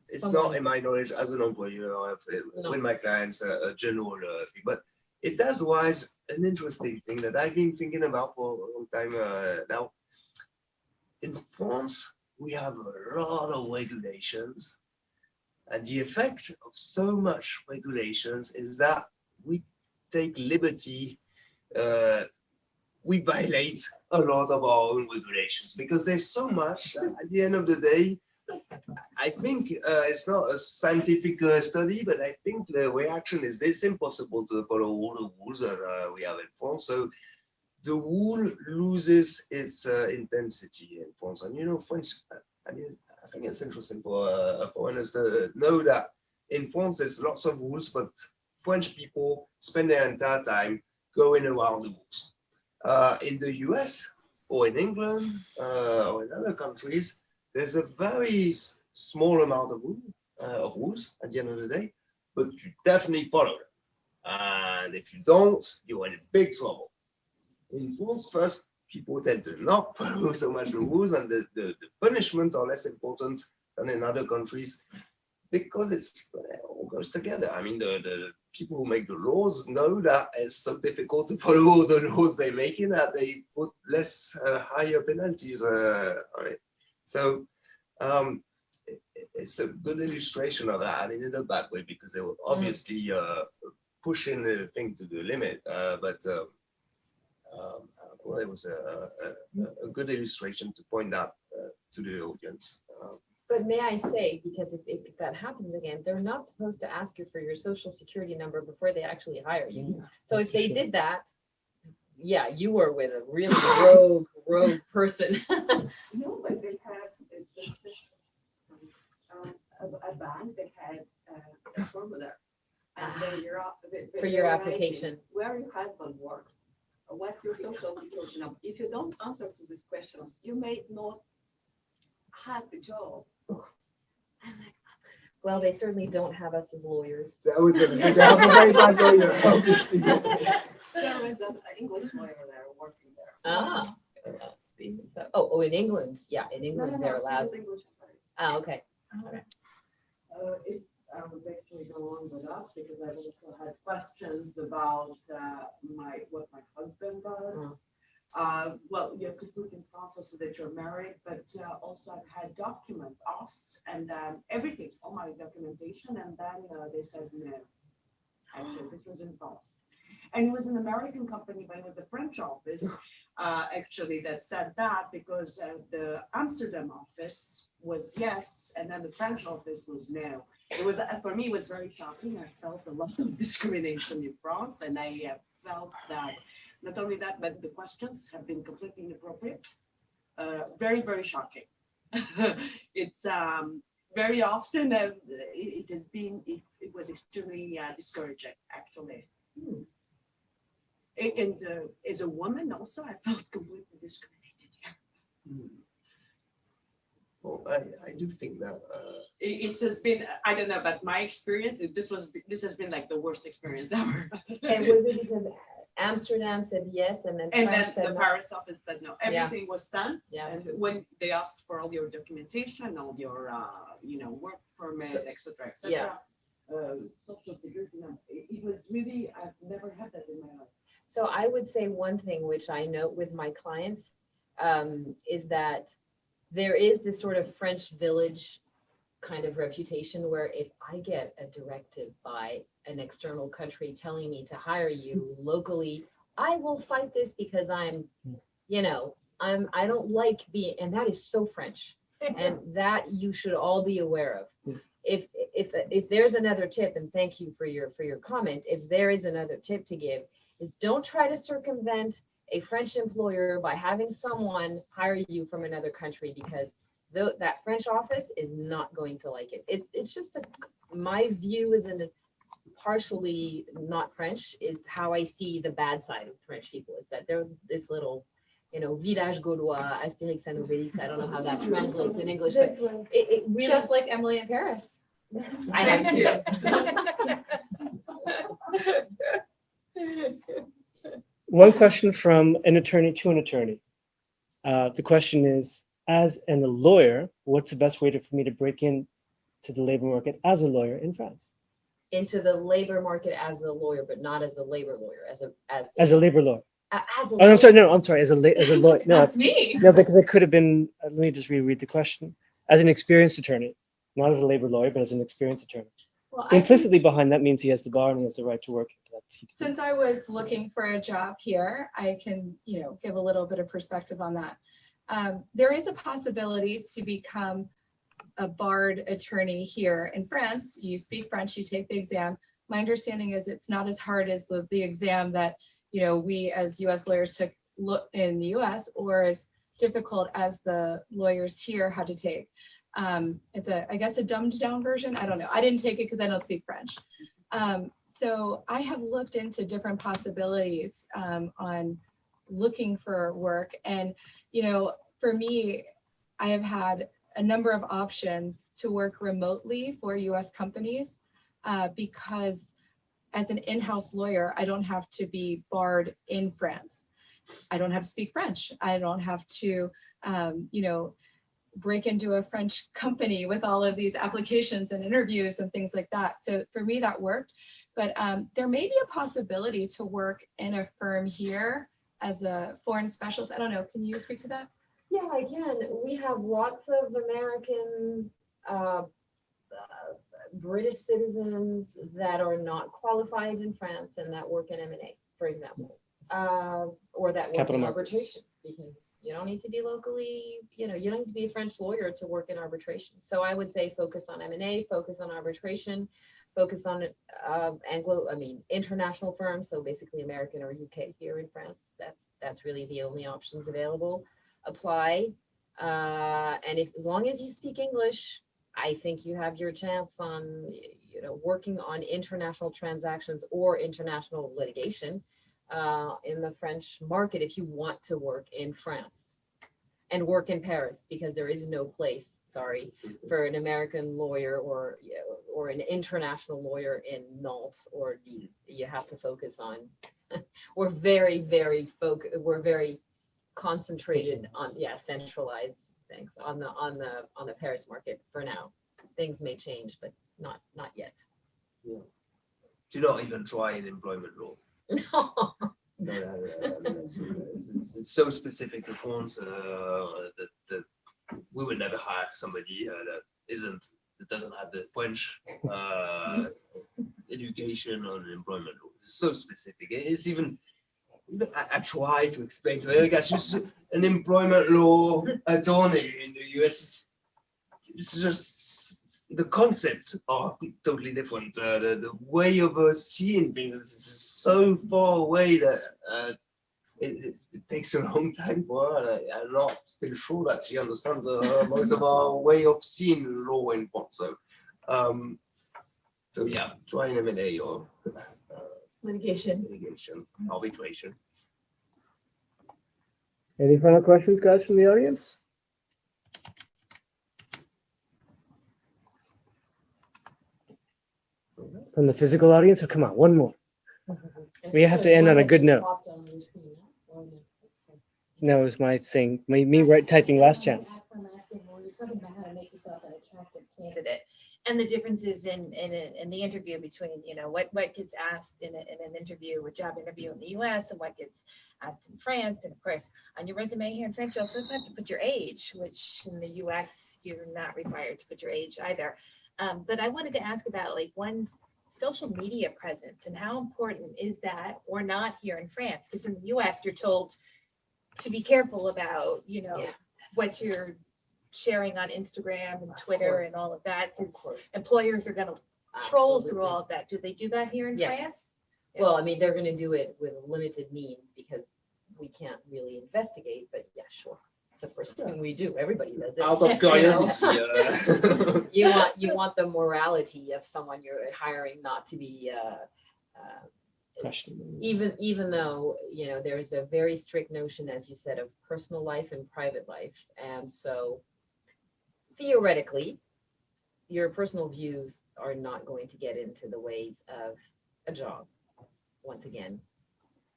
it's not in my knowledge as an employer or No. with my clients a general thing, but it does rise an interesting thing that I've been thinking about for a long time now. In France, we have a lot of regulations, and the effect of so much regulations is that we take liberty. We violate a lot of our own regulations because there's so much that at the end of the day, I think it's not a scientific study, but I think the reaction is this: impossible to follow all the rules that we have in France. So the rule loses its intensity in France. And you know, French, I mean, I think it's interesting for foreigners to know that in France there's lots of rules, but French people spend their entire time going around the rules. In the US or in England or in other countries, there's a very small amount of rules at the end of the day, but you definitely follow them. And if you don't, you're in big trouble. In France, first, people tend to not follow so much the rules, and the punishment are less important than in other countries because it all goes together. I mean, the people who make the laws know that it's so difficult to follow all the laws they're making that they put less higher penalties on it. So it's a good illustration of that. I mean, in a bad way because they were obviously pushing the thing to the limit. But I thought it was a good illustration to point out to the audience. But may I say, because if that happens again, they're not supposed to ask you for your social security number before they actually hire you. So if they did that, yeah, you were with a really rogue person. No, but they have a bank that had a formula. And then you're For your they're application. writing where your husband works, what's your social security number. If you don't answer to these questions, you may not have a job. I'm like, Well, they certainly don't have us as lawyers. That was going to say, they have a very bad lawyer, obviously. there was an English lawyer there working there. Ah, see, so, oh, in England, yeah, in England, they're she allowed. was English attorney. Ah, okay. I would actually go on with that because I've also had questions about what my husband does. Well, you have to put in France also that you're married, but also I've had documents asked and everything, all my documentation, and then they said no. Actually, this was in France. And it was an American company, but it was the French office actually that said that because the Amsterdam office was yes, and then the French office was no. It was, for me, it was very shocking. I felt a lot of discrimination in France, and I felt that not only that, but the questions have been completely inappropriate. Very, very shocking. It's very often, it has been, it was extremely discouraging, actually. And as a woman also, I felt completely discriminated here. Well, I do think that It has been, I don't know, but my experience, this has been like the worst experience ever. And was it because Amsterdam said yes and then And French then said the no? Paris office said no, everything was sent. Yeah. And when they asked for all your documentation, all your, work permit, So- et cetera, et Yeah. cetera. Social security number, it was really, I've never had that in my life. So I would say one thing which I note with my clients is that there is this sort of French village kind of reputation where if I get a directive by an external country telling me to hire you locally, I will fight this because I'm, I don't like being, and that is so French. And that you should all be aware of. If there's another tip, and thank you for your comment, if there is another tip to give, is don't try to circumvent a French employer by having someone hire you from another country, because though that French office is not going to like it. It's just my view is partially not French is how I see the bad side of French people is that they're this little, village gaulois, Astérix and Obélix. I don't know how that translates in English, but it really. Just like Emily in Paris. I have to. One question from an attorney to an attorney. The question is, as a lawyer, what's the best way for me to break in to the labor market as a lawyer in France? Into the labor market as a lawyer, but not as a labor lawyer, as a labor lawyer. As a Oh, I'm sorry. No, I'm sorry. As a lawyer. No, That's me. no, because it could have been. Let me just reread the question. As an experienced attorney, not as a labor lawyer, but as an experienced attorney. Well, Implicitly behind that means he has the bar and he has the right to work. Since I was looking for a job here, I can, give a little bit of perspective on that. There is a possibility to become a barred attorney here in France. You speak French, you take the exam. My understanding is it's not as hard as the exam that, we as US lawyers took in the US, or as difficult as the lawyers here had to take. It's I guess a dumbed down version. I don't know. I didn't take it because I don't speak French. So I have looked into different possibilities on looking for work. And, for me, I have had a number of options to work remotely for US companies because as an in-house lawyer, I don't have to be barred in France. I don't have to speak French. I don't have to, break into a French company with all of these applications and interviews and things like that. So for me, that worked. But there may be a possibility to work in a firm here as a foreign specialist. I don't know. Can you speak to that? Yeah, I can. We have lots of Americans, British citizens that are not qualified in France and that work in M&A, for example, or that work Capital in markets. arbitration. Because you don't need to be locally, you don't need to be a French lawyer to work in arbitration. So I would say focus on M&A, focus on arbitration, focus on international firms. So basically American or UK here in France. That's really the only options available. Apply, and as long as you speak English, I think you have your chance on, working on international transactions or international litigation in the French market if you want to work in France and work in Paris, because there is no place, for an American lawyer or an international lawyer in Nantes or Lille. You have to focus on. We're very concentrated on centralized things on the Paris market for now. Things may change, but not yet. Yeah. Do not even try in employment law. No, it's so specific to France that we would never hire somebody that doesn't have the French education on employment law. It's so specific. It's even I try to explain to Eric, as just an employment law attorney in the US. It's just the concepts are totally different. The way of seeing things is so far away that it takes a long time for her. I'm not still sure that she understands most of our way of seeing law in France. So yeah, try an M&A or Litigation. arbitration. Any final questions, guys, from the audience? From the physical audience? Oh, come on, one more. We have to end on a good note. No, it was my thing, me typing last chance. You're talking about how to make yourself an attractive candidate and the differences in the interview between, what gets asked in an interview, a job interview in the US and what gets asked in France. And of course, on your resume here in France, you also have to put your age, which in the US, you're not required to put your age either. But I wanted to ask about one's social media presence and how important is that or not here in France? Because in the US, you're told to be careful about, what you're sharing on Instagram and Twitter and all of that, because employers are going to troll through all of that. Do they do that here in France? Well, they're going to do it with limited means because we can't really investigate, but yeah, sure. It's the first thing we do. Everybody does it. Out of you know? curiosity. You want the morality of someone you're hiring not to be Questionable. even though, you know, there's a very strict notion, as you said, of personal life and private life. And so theoretically, your personal views are not going to get into the ways of a job, once again.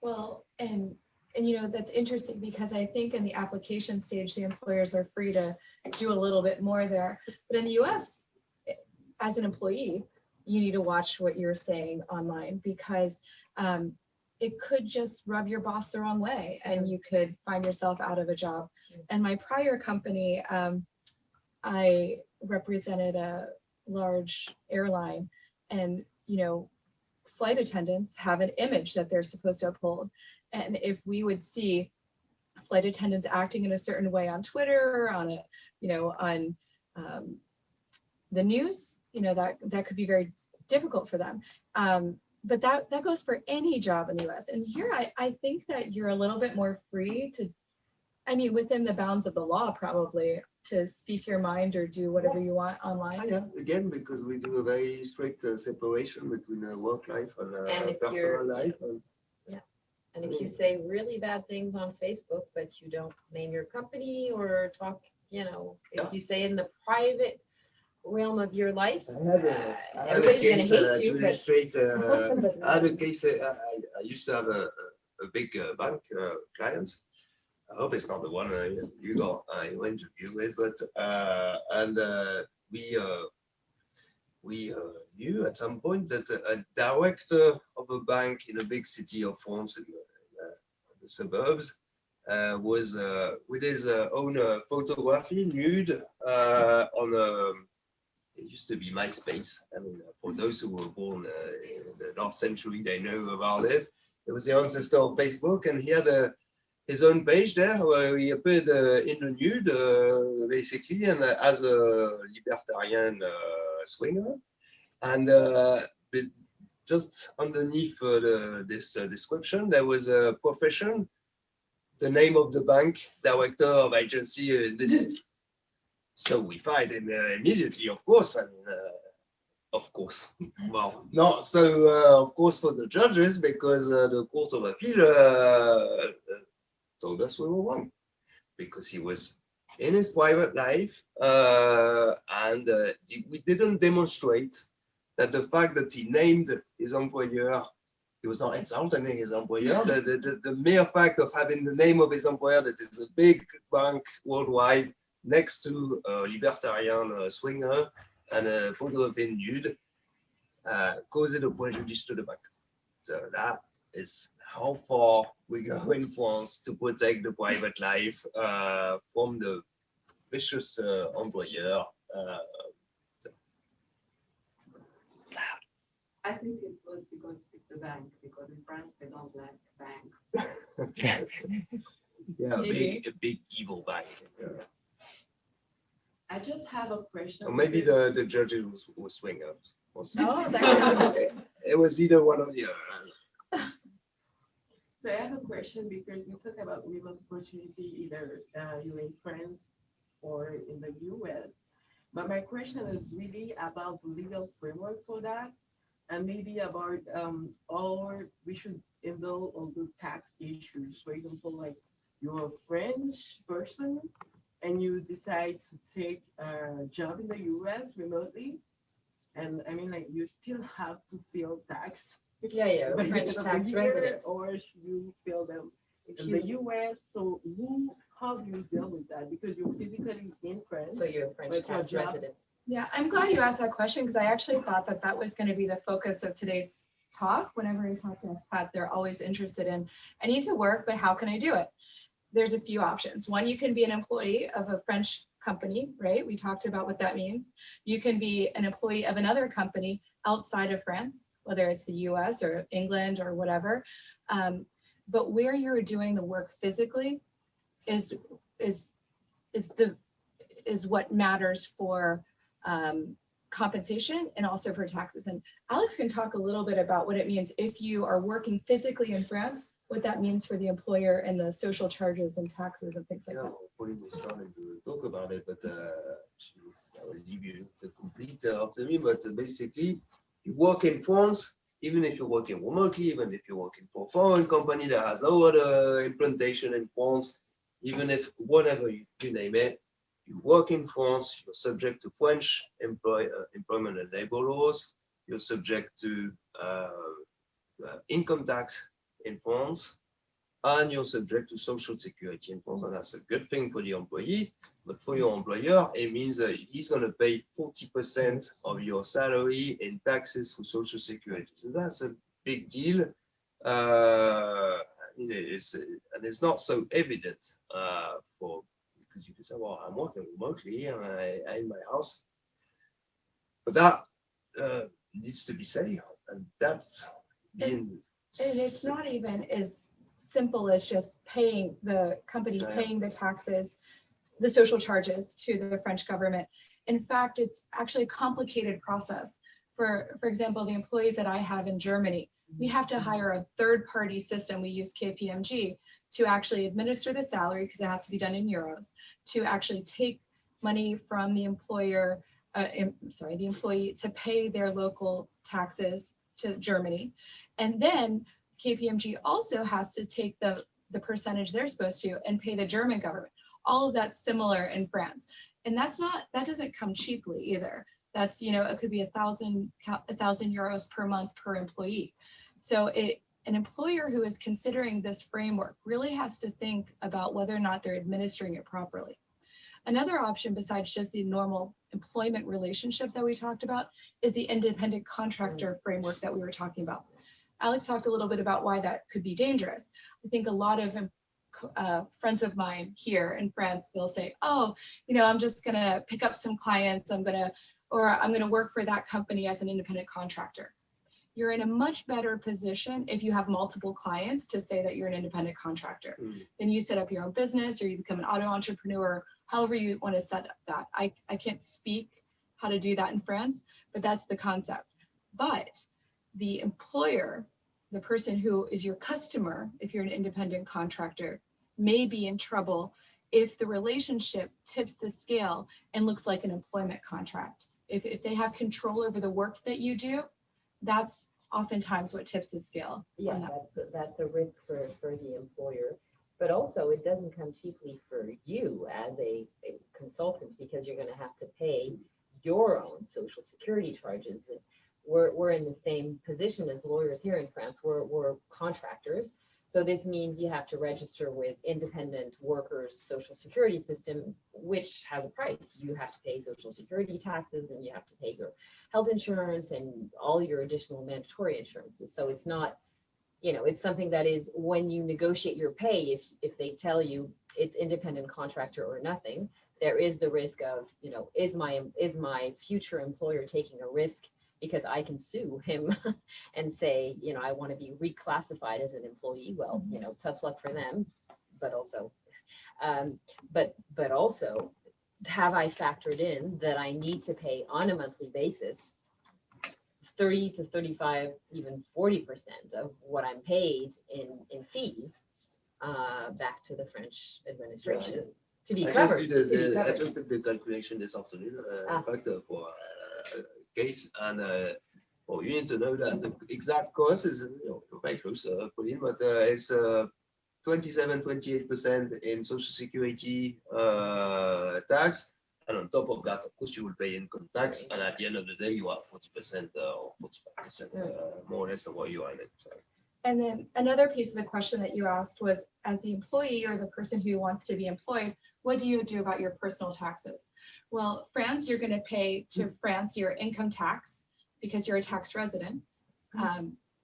Well, and you know, that's interesting because I think in the application stage, the employers are free to do a little bit more there. But in the US, as an employee, you need to watch what you're saying online because it could just rub your boss the wrong way and you could find yourself out of a job. And my prior company, I represented a large airline and, you know, flight attendants have an image that they're supposed to uphold. And if we would see flight attendants acting in a certain way on Twitter, on a, you know, on the news, you know, that could be very difficult for them. But that goes for any job in the US. And here I think that you're a little bit more free to, I mean, within the bounds of the law, probably, to speak your mind or do whatever you want online. Yeah, again, because we do a very strict separation between work life and And if personal you're- life. And if you say really bad things on Facebook, but you don't name your company or talk, you know, if Yeah. you say in the private realm of your life, I had a everybody's case gonna hate to you, but illustrate. But I had a case. I used to have a big bank client. I hope it's not the one you got you interview with, but we knew at some point that a director of a bank in a big city of France in the suburbs was with his own photography nude on it used to be MySpace. I mean, for those who were born in the last century, they know about it. It was the ancestor of Facebook, and he had his own page there where he appeared in the nude, basically, and as a libertarian swinger. And just underneath this description, there was a profession, the name of the bank, director of agency in the city. So we find him immediately, of course. And of course, well, not so, of course, for the judges, because the Court of Appeal told us we were wrong, because he was in his private life, and we didn't demonstrate that the fact that he named his employer, he was not insulting his employer, the mere fact of having the name of his employer, that is a big bank worldwide, next to a libertarian swinger and a photo of him nude, caused a prejudice to the bank. So that is how far we go in France to protect the private life from the vicious employer. I think it was because it's a bank, because in France they don't like banks. Yeah, Maybe. a big evil bank. I just have a question. Or maybe the judges were swingers. Oh, that could be. It was either one or the other. So I have a question because we talk about women's opportunity either you're in France or in the US. But my question is really about the legal framework for that, and maybe about how we should handle all the tax issues. For example, like you're a French person and you decide to take a job in the US remotely. And I mean, like you still have to pay tax. yeah, by the French end of the tax year, residents. Or should you fill them If in you- the US? So how do you deal with that? Because you're physically in France. So you're a French Like your tax job. resident. Yeah, I'm glad you asked that question because I actually thought that was going to be the focus of today's talk. Whenever I talk to expats, they're always interested in, I need to work, but how can I do it? There's a few options. One, you can be an employee of a French company, right? We talked about what that means. You can be an employee of another company outside of France, whether it's the US or England or whatever. But where you're doing the work physically is what matters for compensation and also for taxes. And Alex can talk a little bit about what it means if you are working physically in France what that means for the employer and the social charges and taxes and things like Yeah, that. hopefully we started to talk about it, but I will leave you the complete after me. But basically, you work in France, even if you're working remotely, even if you're working for a foreign company that has no other implantation in France, even if whatever you name it, you work in France, you're subject to French employment and labor laws, you're subject to income tax in France, and you're subject to social security in France. And that's a good thing for the employee, but for your employer, it means that he's going to pay 40% of your salary in taxes for social security. So that's a big deal. And it's not so evident for, because you can say, well, I'm working remotely and I'm in my house. But that needs to be said, and that's being. And it's not even as simple as just paying the company, Yeah. paying the taxes, the social charges to the French government. In fact, it's actually a complicated process. For example, the employees that I have in Germany, we have to hire a third-party system. We use KPMG to actually administer the salary because it has to be done in euros, to actually take money from the employer, the employee to pay their local taxes to Germany. And then KPMG also has to take the percentage they're supposed to and pay the German government. All of that's similar in France. And that doesn't come cheaply either. That's, it could be 1,000 euros per month per employee. So an employer who is considering this framework really has to think about whether or not they're administering it properly. Another option besides just the normal employment relationship that we talked about is the independent contractor framework that we were talking about. Alex talked a little bit about why that could be dangerous. I think a lot of friends of mine here in France, they'll say, oh, I'm just gonna pick up some clients, I'm gonna work for that company as an independent contractor. You're in a much better position if you have multiple clients to say that you're an independent contractor. Then you set up your own business or you become an auto entrepreneur, however you want to set up that. I can't speak how to do that in France, but that's the concept. But the employer, the person who is your customer, if you're an independent contractor, may be in trouble if the relationship tips the scale and looks like an employment contract. If they have control over the work that you do, that's oftentimes what tips the scale. Yeah, that's a risk for the employer. But also it doesn't come cheaply for you as a consultant, because you're going to have to pay your own social security charges. We're in the same position as lawyers here in France. We're contractors. So this means you have to register with independent workers' social security system, which has a price. You have to pay social security taxes and you have to pay your health insurance and all your additional mandatory insurances. So it's not, it's something that is, when you negotiate your pay, if they tell you it's independent contractor or nothing, there is the risk of, is my future employer taking a risk because I can sue him and say, I want to be reclassified as an employee. Well, tough luck for them, but also, but also, have I factored in that I need to pay on a monthly basis 30 to 35, even 40% of what I'm paid in fees back to the French administration to be covered. I just did the calculation this afternoon, in fact, for case, and you need to know that the exact cost is very close, Pauline, but it's 27-28% in social security tax, and on top of that, of course, you will pay income tax, and at the end of the day, you have 40% or 45% more or less of what you are in it. So. And then another piece of the question that you asked was, as the employee or the person who wants to be employed, what do you do about your personal taxes? Well, France, you're going to pay to France your income tax because you're a tax resident.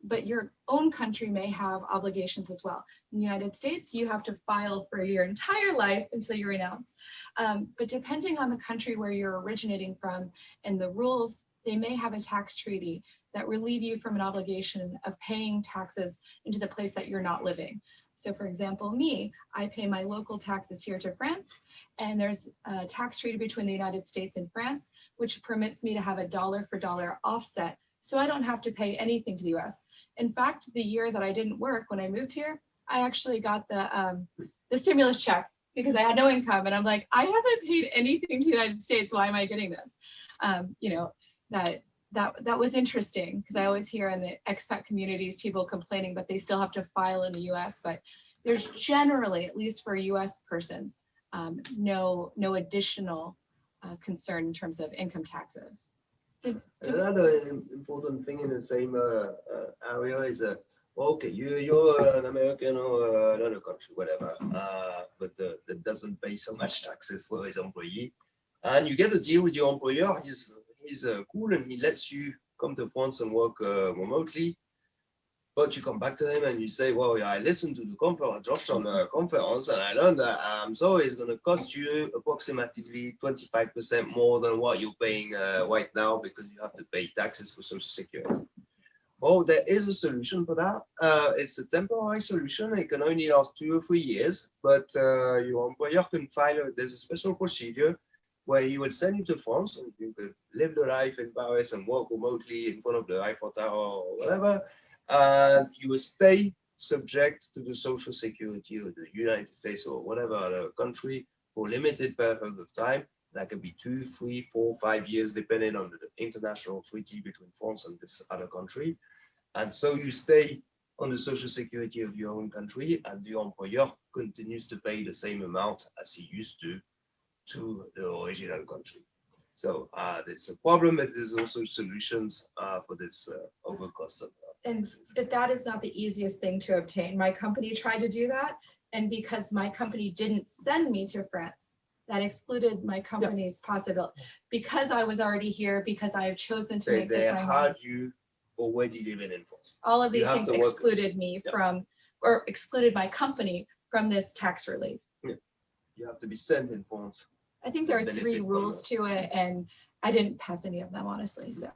But your own country may have obligations as well. In the United States, you have to file for your entire life until you renounce. But depending on the country where you're originating from and the rules, they may have a tax treaty that relieve you from an obligation of paying taxes into the place that you're not living. So for example, me, I pay my local taxes here to France, and there's a tax treaty between the United States and France, which permits me to have a dollar for dollar offset. So I don't have to pay anything to the US. In fact, the year that I didn't work when I moved here, I actually got the stimulus check because I had no income, and I'm like, I haven't paid anything to the United States. Why am I getting this? You know, that was interesting because I always hear in the expat communities people complaining that they still have to file in the U.S., but there's generally, at least for U.S. persons, no additional concern in terms of income taxes. Another important thing in the same area is okay, you're an American or another country, whatever, but that doesn't pay so much taxes for his employee, and you get a deal with your employer. He's cool and he lets you come to France and work remotely. But you come back to him and you say, well, yeah, I listened to the conference, Georgetown conference, and I learned that I'm sorry, it's going to cost you approximately 25% more than what you're paying right now because you have to pay taxes for Social Security. Oh, there is a solution for that. It's a temporary solution. It can only last 2 or 3 years, but your employer can file, there's a special procedure where he will send you to France and you can live the life in Paris and work remotely in front of the Eiffel Tower or whatever. And you will stay subject to the Social Security of the United States or whatever other country for a limited period of time. That can be 2, 3, 4, 5 years, depending on the international treaty between France and this other country. And so you stay on the Social Security of your own country, and your employer continues to pay the same amount as he used to the original country. So it's a problem, but there's also solutions for this overcost of but that is not the easiest thing to obtain. My company tried to do that, and because my company didn't send me to France, that excluded my company's possibility. Because I was already here, because I have chosen to make this my home. Had you already living in France. All of these things excluded me from, or excluded my company from this tax relief. Yeah. You have to be sent in France. I think there are 3 rules to it, and I didn't pass any of them, honestly, so.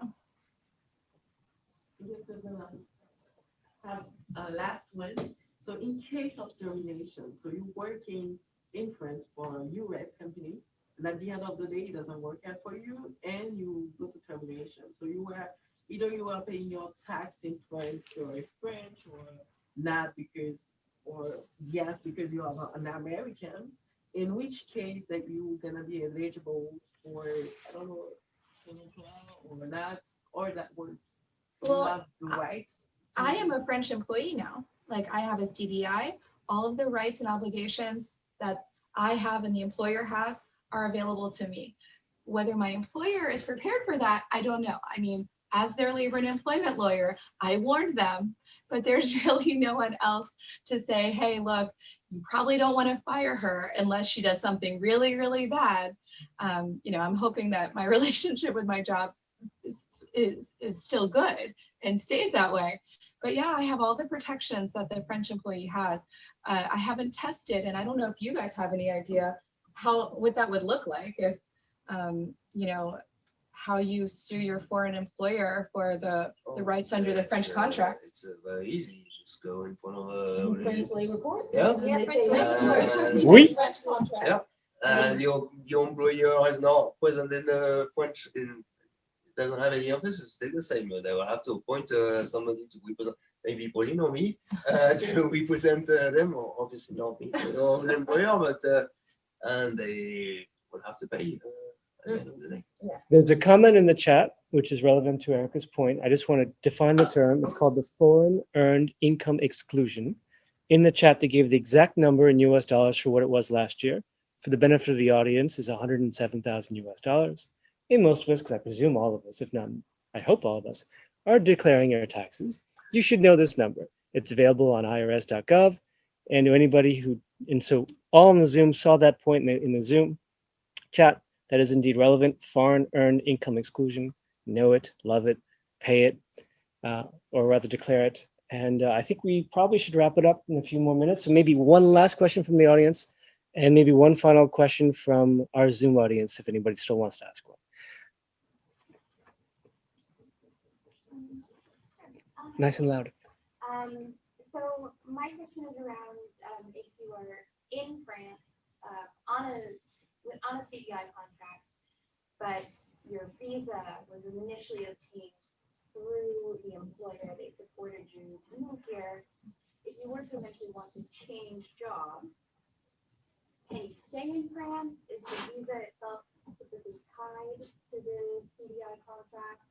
Have a last one. So in case of termination, so you're working in France for a US company, and at the end of the day, it doesn't work out for you, and you go to termination. So either you are paying your tax in France or in French, or not because, or yes, because you are an American, in which case that you're gonna be eligible for, I don't know, or not, or that work. Well, have the rights. I am a French employee now. Like, I have a CDI. All of the rights and obligations that I have and the employer has are available to me. Whether my employer is prepared for that, I don't know. I mean, as their labor and employment lawyer, I warned them, but there's really no one else to say, hey, look, you probably don't want to fire her unless she does something really, really bad. You know, I'm hoping that my relationship with my job is still good and stays that way. But yeah, I have all the protections that the French employee has. I haven't tested, and I don't know if you guys have any idea what that would look like if, you know, how you sue your foreign employer for the rights under the French contract. It's very easy. You just go in front of French labor court. Yeah. And they say, Oui. French contract. Yeah. And your employer is not present in the French, doesn't have any office, it's still the same. They will have to appoint somebody to represent, maybe Pauline or me, to represent them, or obviously not me, or the employer, but and they will have to pay at the end of the day. There's a comment in the chat, which is relevant to Erica's point. I just want to define the term. It's called the foreign earned income exclusion. In the chat, they gave the exact number in US dollars for what it was last year. For the benefit of the audience, is 107,000 US dollars. And most of us, because I presume all of us, if not, I hope all of us, are declaring our taxes. You should know this number. It's available on irs.gov. And to anybody who, and so all in the Zoom saw that point in the Zoom chat, that is indeed relevant. Foreign earned income exclusion. Know it, love it, pay it, or rather declare it. And I think we probably should wrap it up in a few more minutes. So maybe one last question from the audience, and maybe one final question from our Zoom audience, if anybody still wants to ask one. Nice and loud. So my question is around if you are in France on a CDI contract, but your visa was initially obtained through the employer. They supported you to move here. If you were to eventually want to change jobs, can you stay in France? Is the visa itself typically tied to the CDI contract?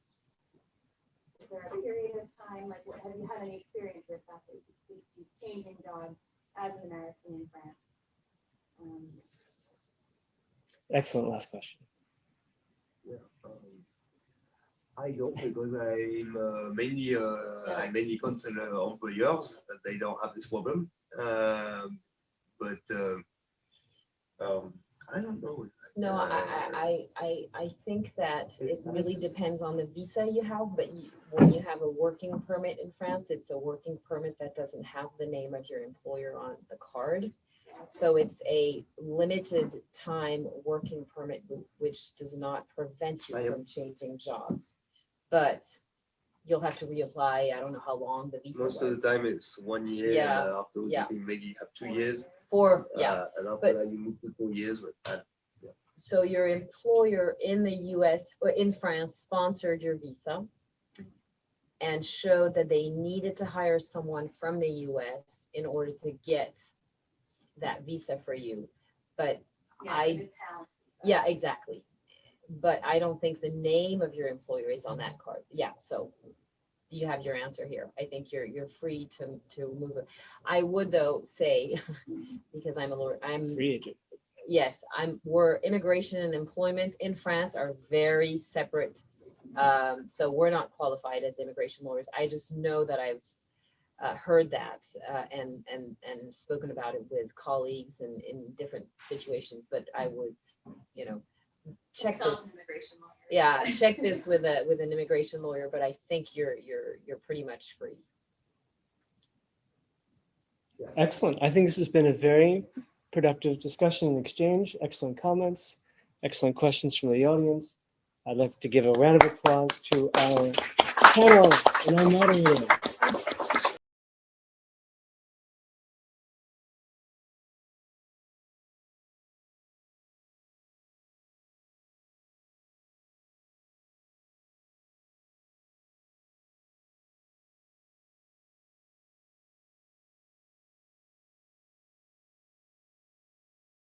Is there a period of time, like, what, have you had any experience with that, that you speak to changing jobs as an American in France? Excellent last question. Yeah, I don't because I mainly consider employers that they don't have this problem. But I don't know. No, I think that it really depends on the visa you have, but when you have a working permit in France, it's a working permit that doesn't have the name of your employer on the card. So it's a limited time working permit, which does not prevent you from changing jobs. But you'll have to reapply. I don't know how long the visa Most of was. the time it's 1 year. Yeah, Afterwards, yeah. you think maybe you have 2 years. And after but- that you move to 4 years. But So your employer in the US or in France sponsored your visa and showed that they needed to hire someone from the US in order to get that visa for you. But yeah, exactly. But I don't think the name of your employer is on that card. Yeah, so you have your answer here. I think you're free to move it. I would though say, because I'm a lawyer, Free agent. yes, we're immigration and employment in France are very separate. So we're not qualified as immigration lawyers. I just know that I've heard that and spoken about it with colleagues and in different situations, but I would, check this. Yeah, check this with an immigration lawyer, but I think you're pretty much free. Excellent. I think this has been a very productive discussion and exchange. Excellent comments, excellent questions from the audience. I'd like to give a round of applause to our panel and our moderator.